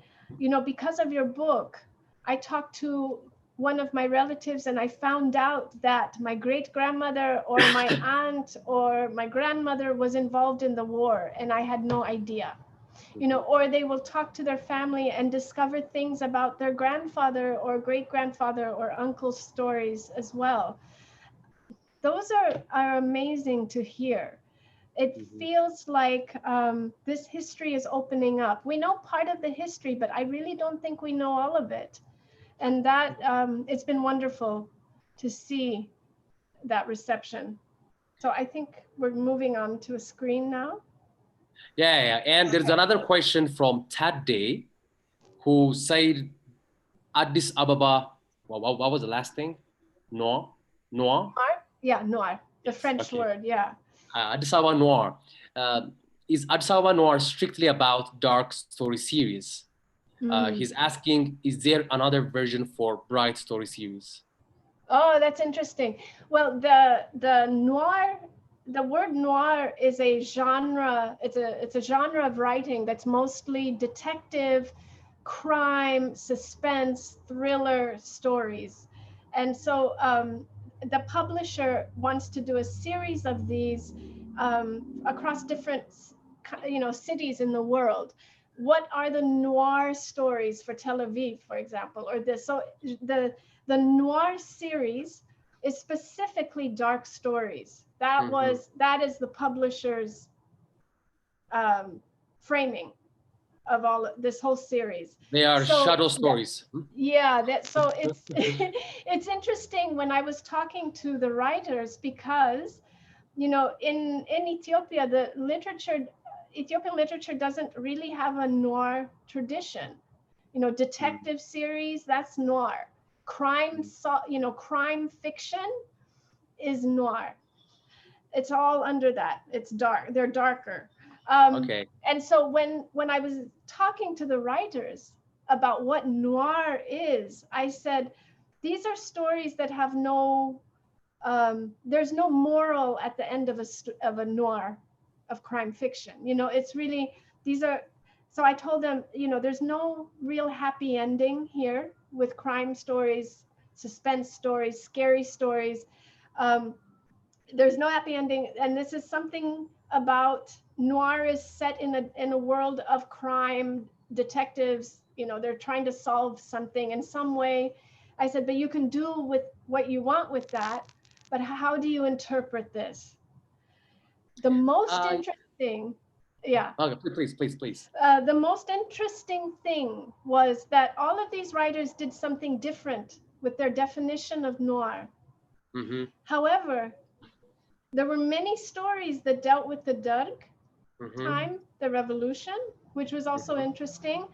because of your book, I talked to one of my relatives and I found out that my great-grandmother or my aunt or my grandmother was involved in the war and I had no idea. Or they will talk to their family and discover things about their grandfather or great-grandfather or uncle's stories as well. Those are amazing to hear. It feels like this history is opening up. We know part of the history, but I really don't think we know all of it. And that it's been wonderful to see that reception. So I think we're moving on to a screen now. Yeah. And there's another question from Tadde, who said Addis Ababa. What was the last thing? Noir? Yeah, noir. The French word, yeah. Addis Ababa Noir. Is Addis Ababa Noir strictly about dark story series? He's asking, is there another version for bright story series? Oh, that's interesting. Well, the noir, the word noir is a genre. It's a genre of writing that's mostly detective, crime, suspense, thriller stories, and so the publisher wants to do a series of these across different, cities in the world. What are the noir stories for Tel Aviv, for example, or this? So the noir series is specifically dark stories. That is the publisher's framing of this whole series. They are shadow stories. So it's it's interesting when I was talking to the writers, because in Ethiopia, Ethiopian literature doesn't really have a noir tradition. Detective series, that's noir. Crime fiction is noir. It's all under that. It's dark. They're darker. Okay. And so when I was talking to the writers about what noir is, I said, these are stories that have no, there's no moral at the end of a noir, of crime fiction. It's really, so I told them, there's no real happy ending here with crime stories, suspense stories, scary stories. There's no happy ending. And this is something about noir is set in a world of crime, detectives, they're trying to solve something in some way. I said, but you can do with what you want with that, but how do you interpret this? The most interesting, Okay, please. The most interesting thing was that all of these writers did something different with their definition of noir. However, there were many stories that dealt with the Dark time, the revolution, which was also interesting.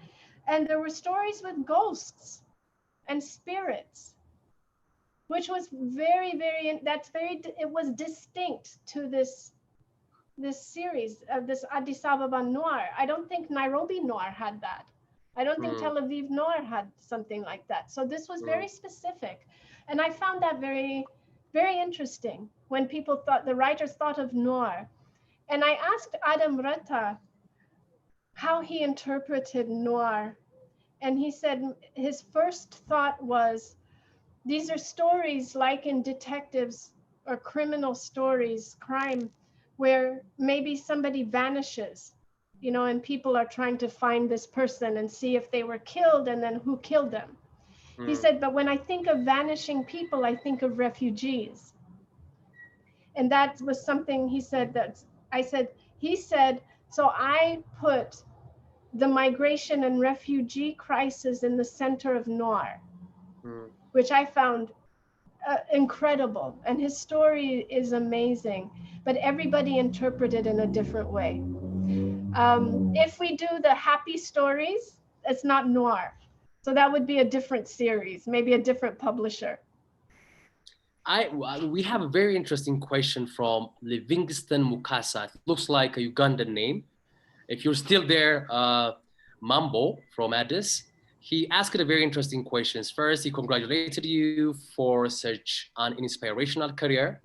And there were stories with ghosts and spirits, which was it was distinct to this series of this Addis Ababa noir. I don't think Nairobi noir had that. I don't think Tel Aviv noir had something like that. So this was very specific. And I found that very, very interesting when the writers thought of noir. And I asked Adam Retta how he interpreted noir. And he said his first thought was, these are stories like in detectives or criminal stories, crime, where maybe somebody vanishes, and people are trying to find this person and see if they were killed and then who killed them. He said, but when I think of vanishing people, I think of refugees. And that was something he said so I put the migration and refugee crisis in the center of noir, which I found incredible. And his story is amazing, but everybody interpreted in a different way. If we do the happy stories, it's not noir. So that would be a different series, maybe a different publisher. We have a very interesting question from Livingston Mukasa. It looks like a Ugandan name. If you're still there, Mambo from Addis, he asked a very interesting questions. First, he congratulated you for such an inspirational career.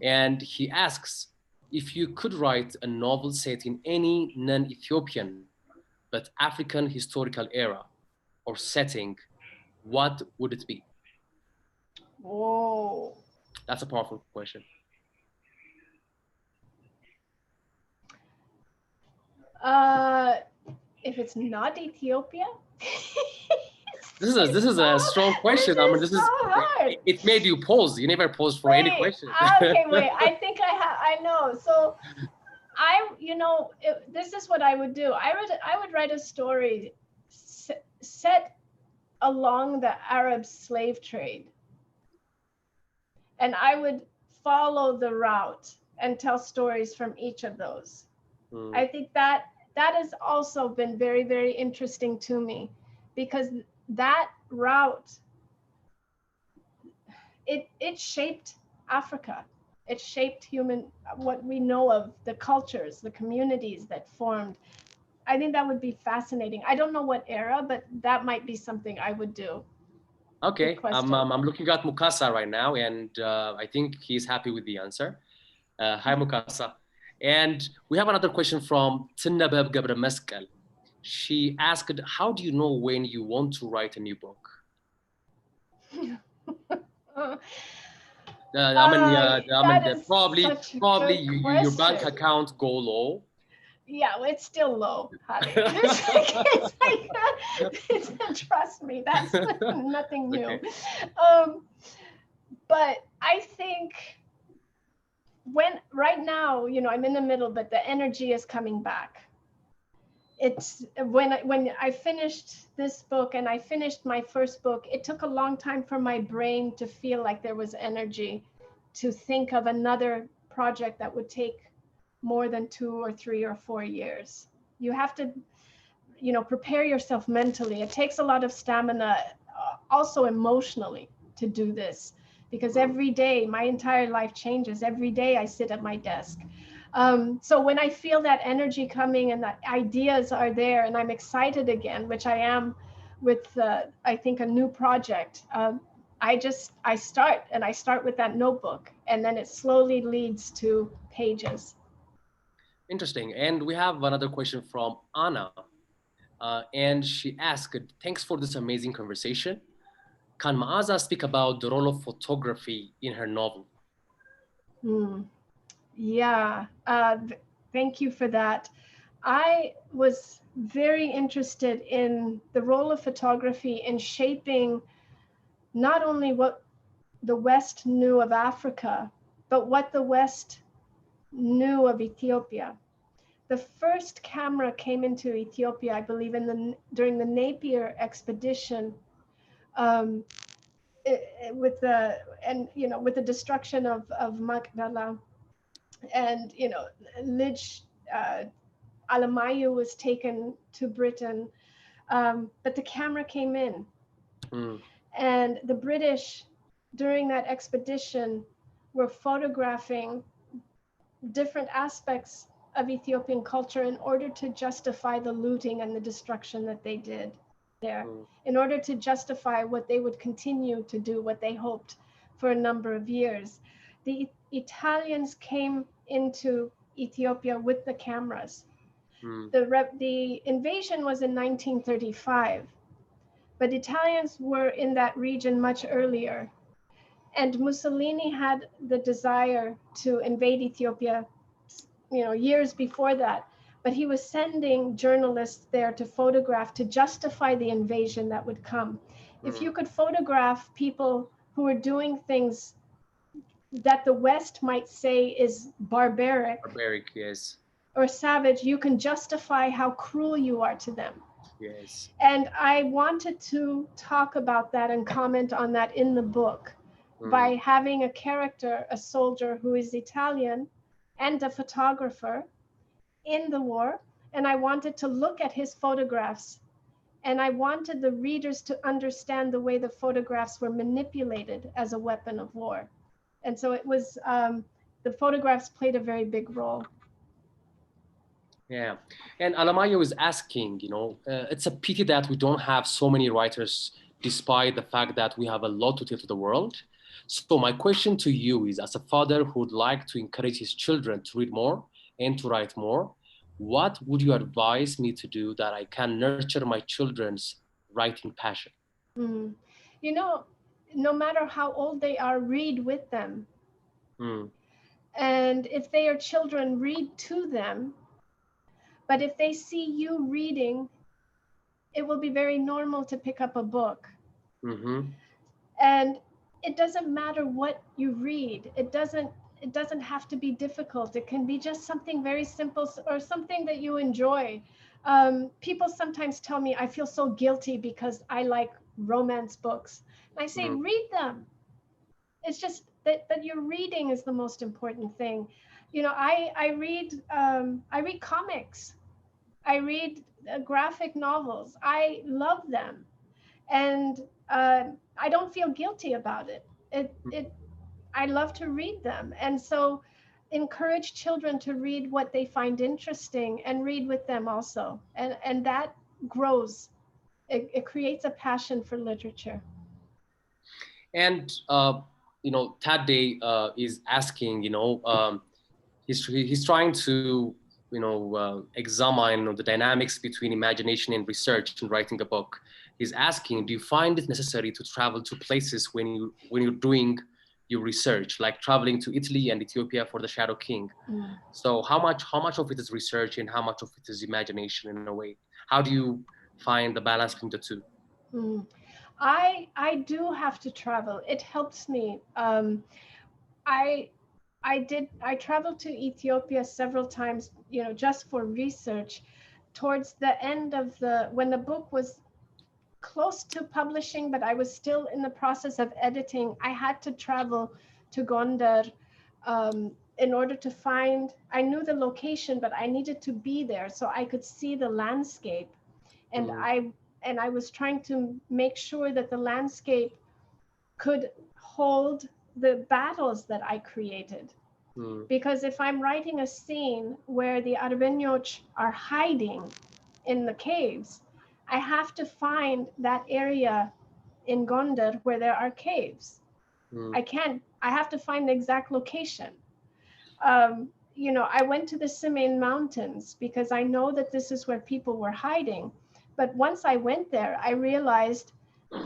And he asks, if you could write a novel set in any non-Ethiopian but African historical era or setting, what would it be? Whoa. That's a powerful question. If it's not Ethiopia? This is a strong question. I mean, this is hard. It made you pause. You never paused for any question. Okay, wait. I think I know. So this is what I would do. I would write a story set along the Arab slave trade. And I would follow the route and tell stories from each of those. I think that has also been very, very interesting to me, because that route, it shaped Africa. It shaped what we know of the cultures, the communities that formed. I think that would be fascinating. I don't know what era, but that might be something I would do. Okay, I'm looking at Mukasa right now, and I think he's happy with the answer. Hi, Mukasa. And we have another question from Tinnabab Gabra Meskel. She asked, how do you know when you want to write a new book? That is probably such a probably good your bank question. account go low. Yeah, well, it's still low, honey. Trust me, that's nothing new. Okay. Um, but I think right now, I'm in the middle, but the energy is coming back. It's when I finished this book and I finished my first book, it took a long time for my brain to feel like there was energy to think of another project that would take more than 2 or 3 or 4 years. You have to, prepare yourself mentally. It takes a lot of stamina, also emotionally, to do this, because every day my entire life changes. Every day I sit at my desk. So when I feel that energy coming and the ideas are there and I'm excited again, which I am with, I think, a new project, I start with that notebook, and then it slowly leads to pages. Interesting. And we have another question from Anna. And she asked, thanks for this amazing conversation. Can Maaza speak about the role of photography in her novel? Yeah, thank you for that. I was very interested in the role of photography in shaping not only what the West knew of Africa, but what the West knew of Ethiopia. The first camera came into Ethiopia, I believe, during the Napier expedition, um, with the destruction of Magdala, and Lij Alamayu was taken to Britain, but the camera came in, Mm. and the British during that expedition were photographing different aspects of Ethiopian culture in order to justify the looting and the destruction that they did there, in order to justify what they would continue to do, what they hoped for a number of years. The Italians came into Ethiopia with the cameras. The invasion was in 1935, but Italians were in that region much earlier. And Mussolini had the desire to invade Ethiopia, years before that. But he was sending journalists there to photograph, to justify the invasion that would come. If you could photograph people who were doing things that the West might say is barbaric, Yes. or savage, you can justify how cruel you are to them. Yes. And I wanted to talk about that and comment on that in the book by having a character, a soldier who is Italian and a photographer in the war. And I wanted to look at his photographs, and I wanted the readers to understand the way the photographs were manipulated as a weapon of war. And so it was, the photographs played a very big role. Yeah. And Alamayo is asking, it's a pity that we don't have so many writers, despite the fact that we have a lot to tell to the world. So my question to you is, as a father who would like to encourage his children to read more and to write more, what would you advise me to do that I can nurture my children's writing passion? Mm. No matter how old they are, read with them. And if they are children, read to them. But if they see you reading, it will be very normal to pick up a book. And it doesn't matter what you read. It doesn't have to be difficult. It can be just something very simple or something that you enjoy. People sometimes tell me I feel so guilty because I like romance books. And I say, read them. It's just that your reading is the most important thing. I read comics. I read graphic novels. I love them, and I don't feel guilty about it. I love to read them, and so encourage children to read what they find interesting and read with them also, and that grows. It creates a passion for literature. And Tade is asking, he's trying to examine the dynamics between imagination and research in writing a book. He's asking, do you find it necessary to travel to places when you're doing your research, like traveling to Italy and Ethiopia for the Shadow King. So how much of it is research and how much of it is imagination in a way? How do you find the balance between the two? Mm. I do have to travel. It helps me. I I traveled to Ethiopia several times, just for research. Towards the end of when the book was close to publishing, but I was still in the process of editing, I had to travel to Gondar in order to find, I knew the location, but I needed to be there so I could see the landscape. And Mm, I was trying to make sure that the landscape could hold the battles that I created. mm, Because if I'm writing a scene where the Arbenyoj are hiding in the caves, I have to find that area in Gondar where there are caves. mm, I have to find the exact location. I went to the Simien Mountains because I know that this is where people were hiding. But once I went there, I realized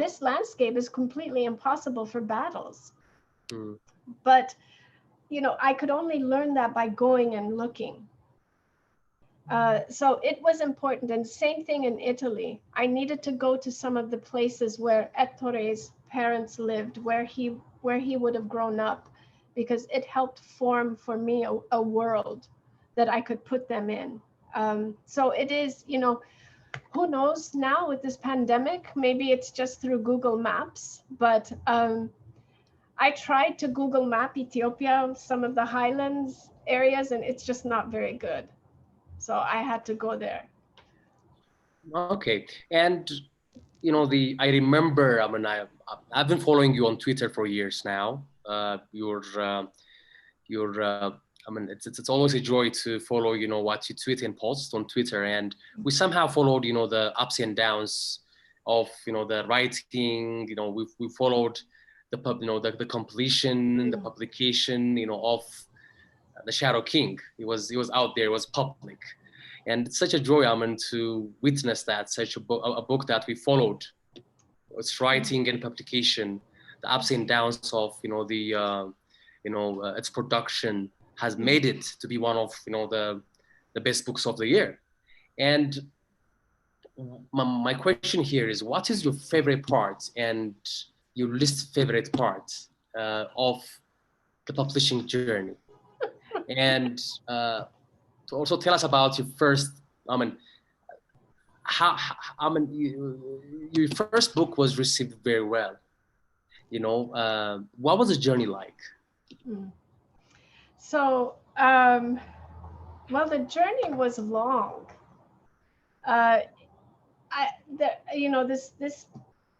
this landscape is completely impossible for battles. mm. But, I could only learn that by going and looking. So it was important. And same thing in Italy. I needed to go to some of the places where Ettore's parents lived, where he would have grown up, because it helped form for me a world that I could put them in. So it is, who knows now with this pandemic, maybe it's just through Google Maps, but I tried to Google Map Ethiopia, some of the highlands areas, and it's just not very good. So I had to go there. Okay. And I remember, I mean, I've been following you on Twitter for years now. Your I mean, it's always a joy to follow, what you tweet and post on Twitter. And we somehow followed, the ups and downs of, the writing. We followed the completion, the publication, of the Shadow King. It was out there. It was public, and it's such a joy, I mean, to witness that such a book that we followed, its writing and publication, the ups and downs of its production has made it to be one of the best books of the year. And my question here is, what is your favorite part and your least favorite part of the publishing journey? And to also tell us about your first, I mean, your first book was received very well. What was the journey like? So, well, the journey was long. Uh, this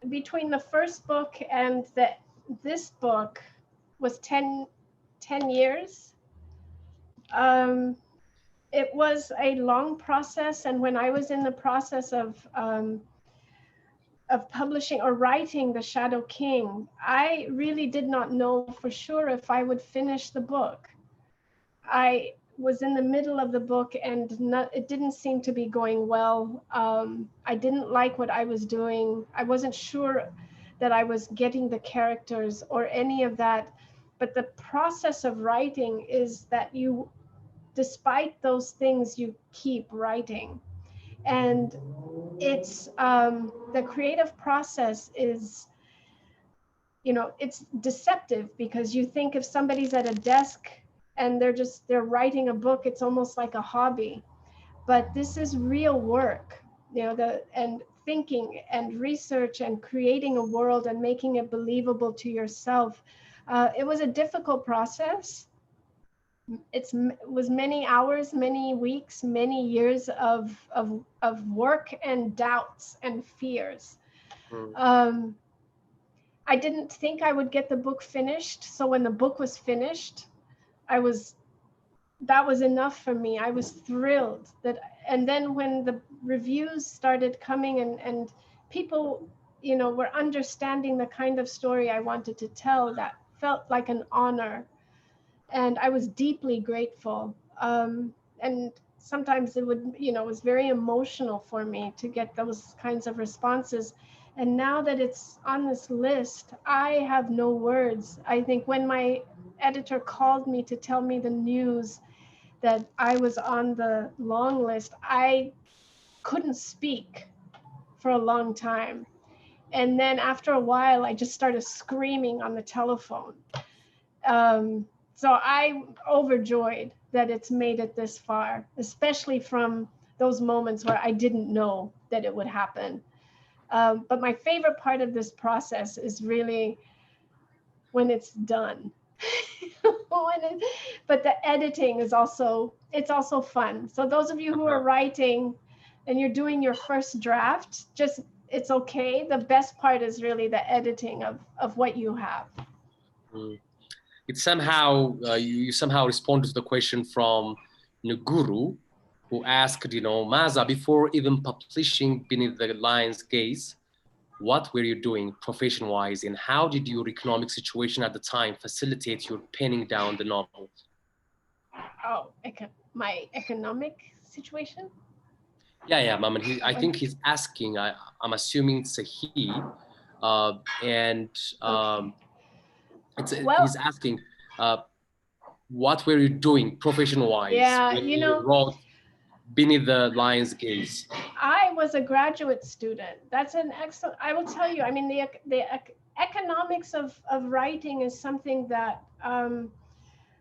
between the first book and this book was 10 years. It was a long process, and when I was in the process of publishing or writing The Shadow King, I really did not know for sure if I would finish the book. I was in the middle of the book, and it didn't seem to be going well. I didn't like what I was doing. I wasn't sure that I was getting the characters or any of that. But the process of writing is that despite those things, you keep writing. And it's the creative process is, it's deceptive, because you think if somebody's at a desk and they're writing a book, it's almost like a hobby. But this is real work, and thinking and research and creating a world and making it believable to yourself. It was a difficult process. It was many hours, many weeks, many years of work and doubts and fears. Mm. I didn't think I would get the book finished. So when the book was finished, that was enough for me. I was thrilled and then when the reviews started coming and people, were understanding the kind of story I wanted to tell, that felt like an honor. And I was deeply grateful. And sometimes it was very emotional for me to get those kinds of responses. And now that it's on this list, I have no words. I think when my editor called me to tell me the news that I was on the long list, I couldn't speak for a long time. And then after a while, I just started screaming on the telephone. So I'm overjoyed that it's made it this far, especially from those moments where I didn't know that it would happen. But my favorite part of this process is really when it's done. But the editing is also, it's also fun. So those of you who are writing and you're doing your first draft, just, it's okay. The best part is really the editing of what you have. It's somehow, you somehow responded to the question from Guru, who asked, Maaza, before even publishing Beneath the Lion's Gaze, what were you doing profession-wise, and how did your economic situation at the time facilitate your penning down the novel? Oh, my economic situation? Yeah, Mom. I think he's asking, I'm assuming it's a he, and he's asking, what were you doing profession-wise when you wrote Beneath the Lion's Gaze? I was a graduate student. That's an excellent, I will tell you, I mean, the economics of writing is something that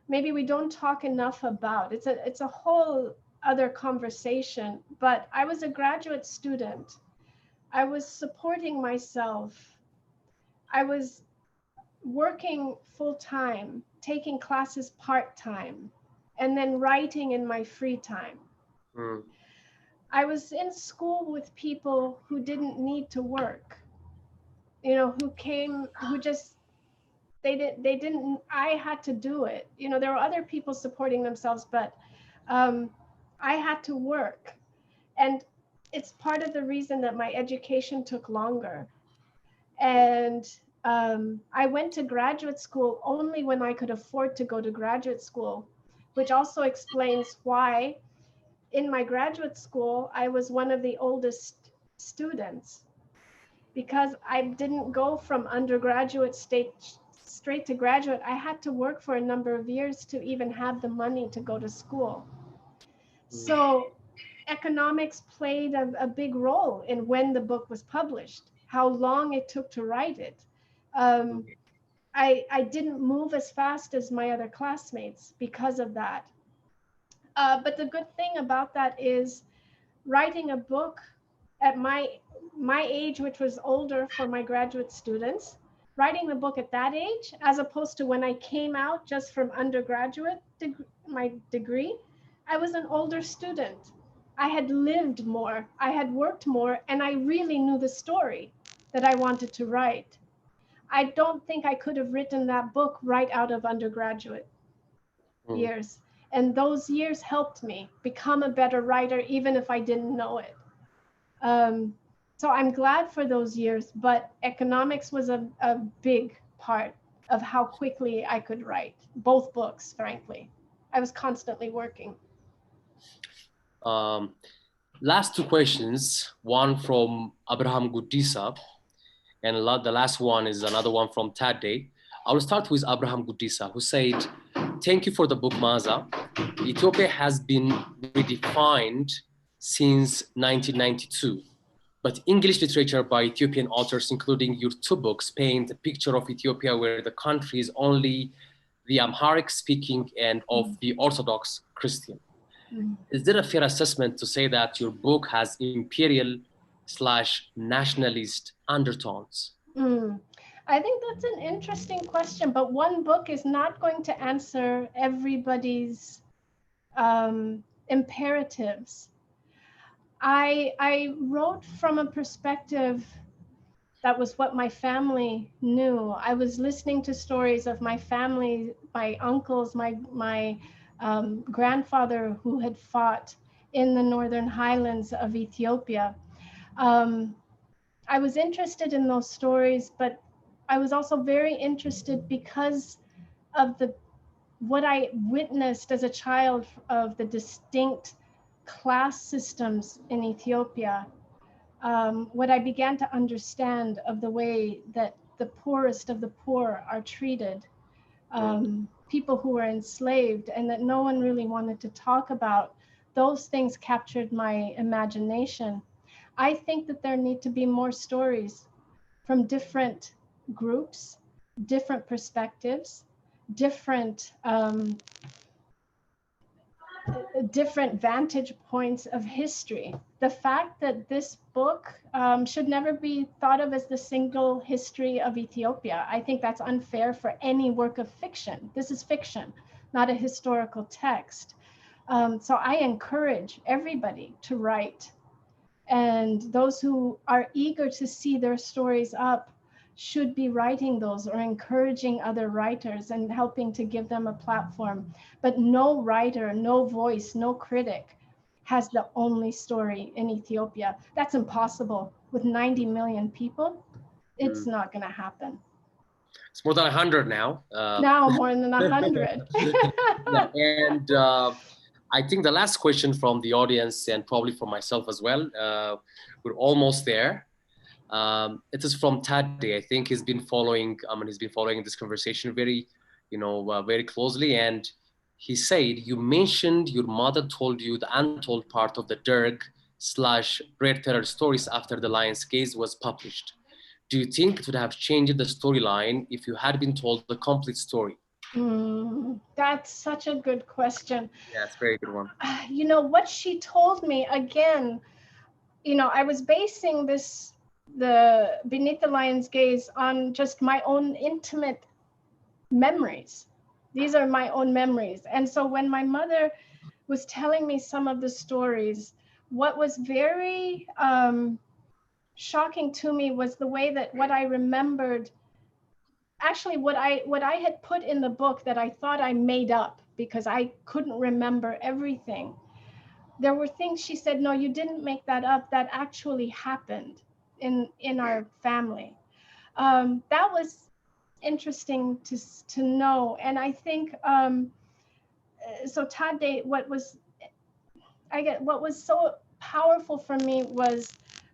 maybe we don't talk enough about. It's a whole other conversation, but I was a graduate student. I was supporting myself. I was working full-time, taking classes part-time, and then writing in my free time. I was in school with people who didn't need to work, who came, who just, they didn't, I had to do it. There were other people supporting themselves, but I had to work. And it's part of the reason that my education took longer. And I went to graduate school only when I could afford to go to graduate school, which also explains why in my graduate school, I was one of the oldest students, because I didn't go from undergraduate stage straight to graduate. I had to work for a number of years to even have the money to go to school. So economics played a big role in when the book was published, how long it took to write it. I didn't move as fast as my other classmates because of that. But the good thing about that is writing a book at my age, which was older for my graduate students, writing the book at that age, as opposed to when I came out just from undergraduate, my degree, I was an older student. I had lived more, I had worked more, and I really knew the story that I wanted to write. I don't think I could have written that book right out of undergraduate years. And those years helped me become a better writer, even if I didn't know it. So I'm glad for those years, but economics was a big part of how quickly I could write both books, frankly. I was constantly working. Last two questions, one from Abraham Gudisa, and the last one is another one from Tade. I will start with Abraham Gudisa, who said, thank you for the book, Maaza. Ethiopia has been redefined since 1992. But English literature by Ethiopian authors, including your two books, paint a picture of Ethiopia where the country is only the Amharic speaking and of the Orthodox Christian. Is there a fair assessment to say that your book has imperial/nationalist undertones? I think that's an interesting question, but one book is not going to answer everybody's imperatives. I wrote from a perspective that was what my family knew. I was listening to stories of my family, my uncles, my grandfather who had fought in the northern highlands of Ethiopia. I was interested in those stories, but I was also very interested because of what I witnessed as a child of the distinct class systems in Ethiopia. what I began to understand of the way that the poorest of the poor are treated, people who were enslaved, and that no one really wanted to talk about, those things captured my imagination. I think that there need to be more stories from different groups, different perspectives, different different vantage points of history. The fact that this book should never be thought of as the single history of Ethiopia, I think that's unfair for any work of fiction. This is fiction, not a historical text. So I encourage everybody to write, and those who are eager to see their stories up should be writing those or encouraging other writers and helping to give them a platform. But no writer, no voice, no critic has the only story in Ethiopia. That's impossible. With 90 million people, it's not going to happen. It's more than 100 now. Now more than 100. Yeah, and I think the last question from the audience, and probably for myself as well, we're almost there. It is from Tade. I think he's been following. He's been following this conversation very, very closely. And he said, you mentioned your mother told you the untold part of the Derg/Red Terror stories after The Lion's Gaze was published. Do you think it would have changed the storyline if you had been told the complete story? That's such a good question. Yeah, it's a very good one. You know, what she told me, again, I was basing the Beneath the Lion's Gaze on just my own intimate memories. These are my own memories. And so when my mother was telling me some of the stories, what was very shocking to me was the way that what I remembered, actually what I had put in the book that I thought I made up because I couldn't remember everything. There were things she said, no, you didn't make that up. That actually happened in our family. That was interesting to know. And I think, so Tade, what was so powerful for me was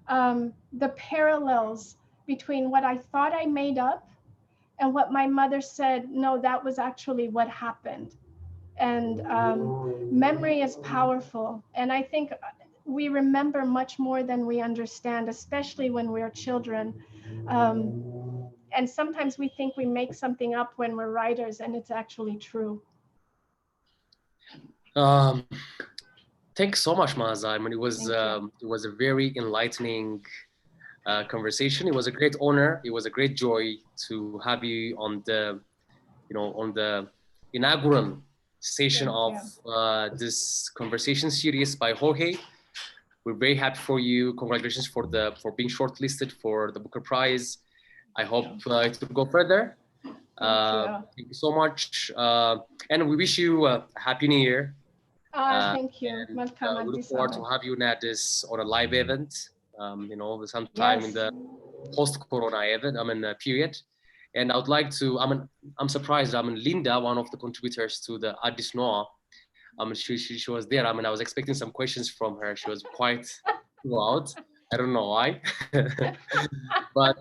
the parallels between what I thought I made up and what my mother said, no, that was actually what happened. And memory is powerful. And I think we remember much more than we understand, especially when we're children. And sometimes we think we make something up when we're writers, and it's actually true. Thanks so much, Maaza. I mean, it was a very enlightening conversation. It was a great honor. It was a great joy to have you on the inaugural session of this conversation series by Hohe. We're very happy for you. Congratulations for being shortlisted for the Booker Prize. I hope it will go further. Thank you so much. And we wish you a happy new year. Thank you. We look forward to have you at this on a live event, sometime in the post-corona event, period. And I would like to, I'm surprised, Linda, one of the contributors to the Addis Noah, she was there. I was expecting some questions from her. She was quite loud. I don't know why. But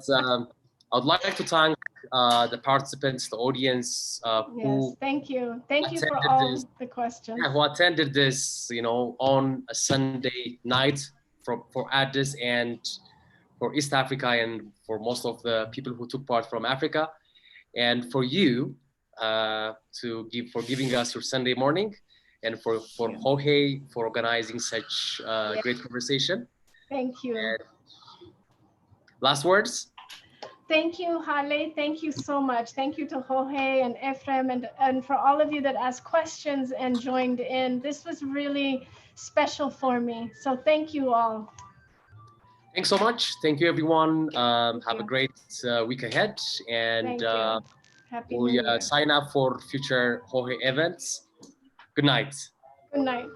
I would like to thank the participants, the audience who thank you for all the questions. Yeah, who attended this, on a Sunday night for Addis and for East Africa, and for most of the people who took part from Africa, and for you for giving us your Sunday morning, and for Hohe for organizing such great conversation. Thank you. And last words. Thank you, Hale. Thank you so much. Thank you to Hohe and Ephraim and for all of you that asked questions and joined in. This was really special for me. So thank you all. Thanks so much. Thank you, everyone. Have a great week ahead. And we'll sign up for future Hohe events. Good night. Good night.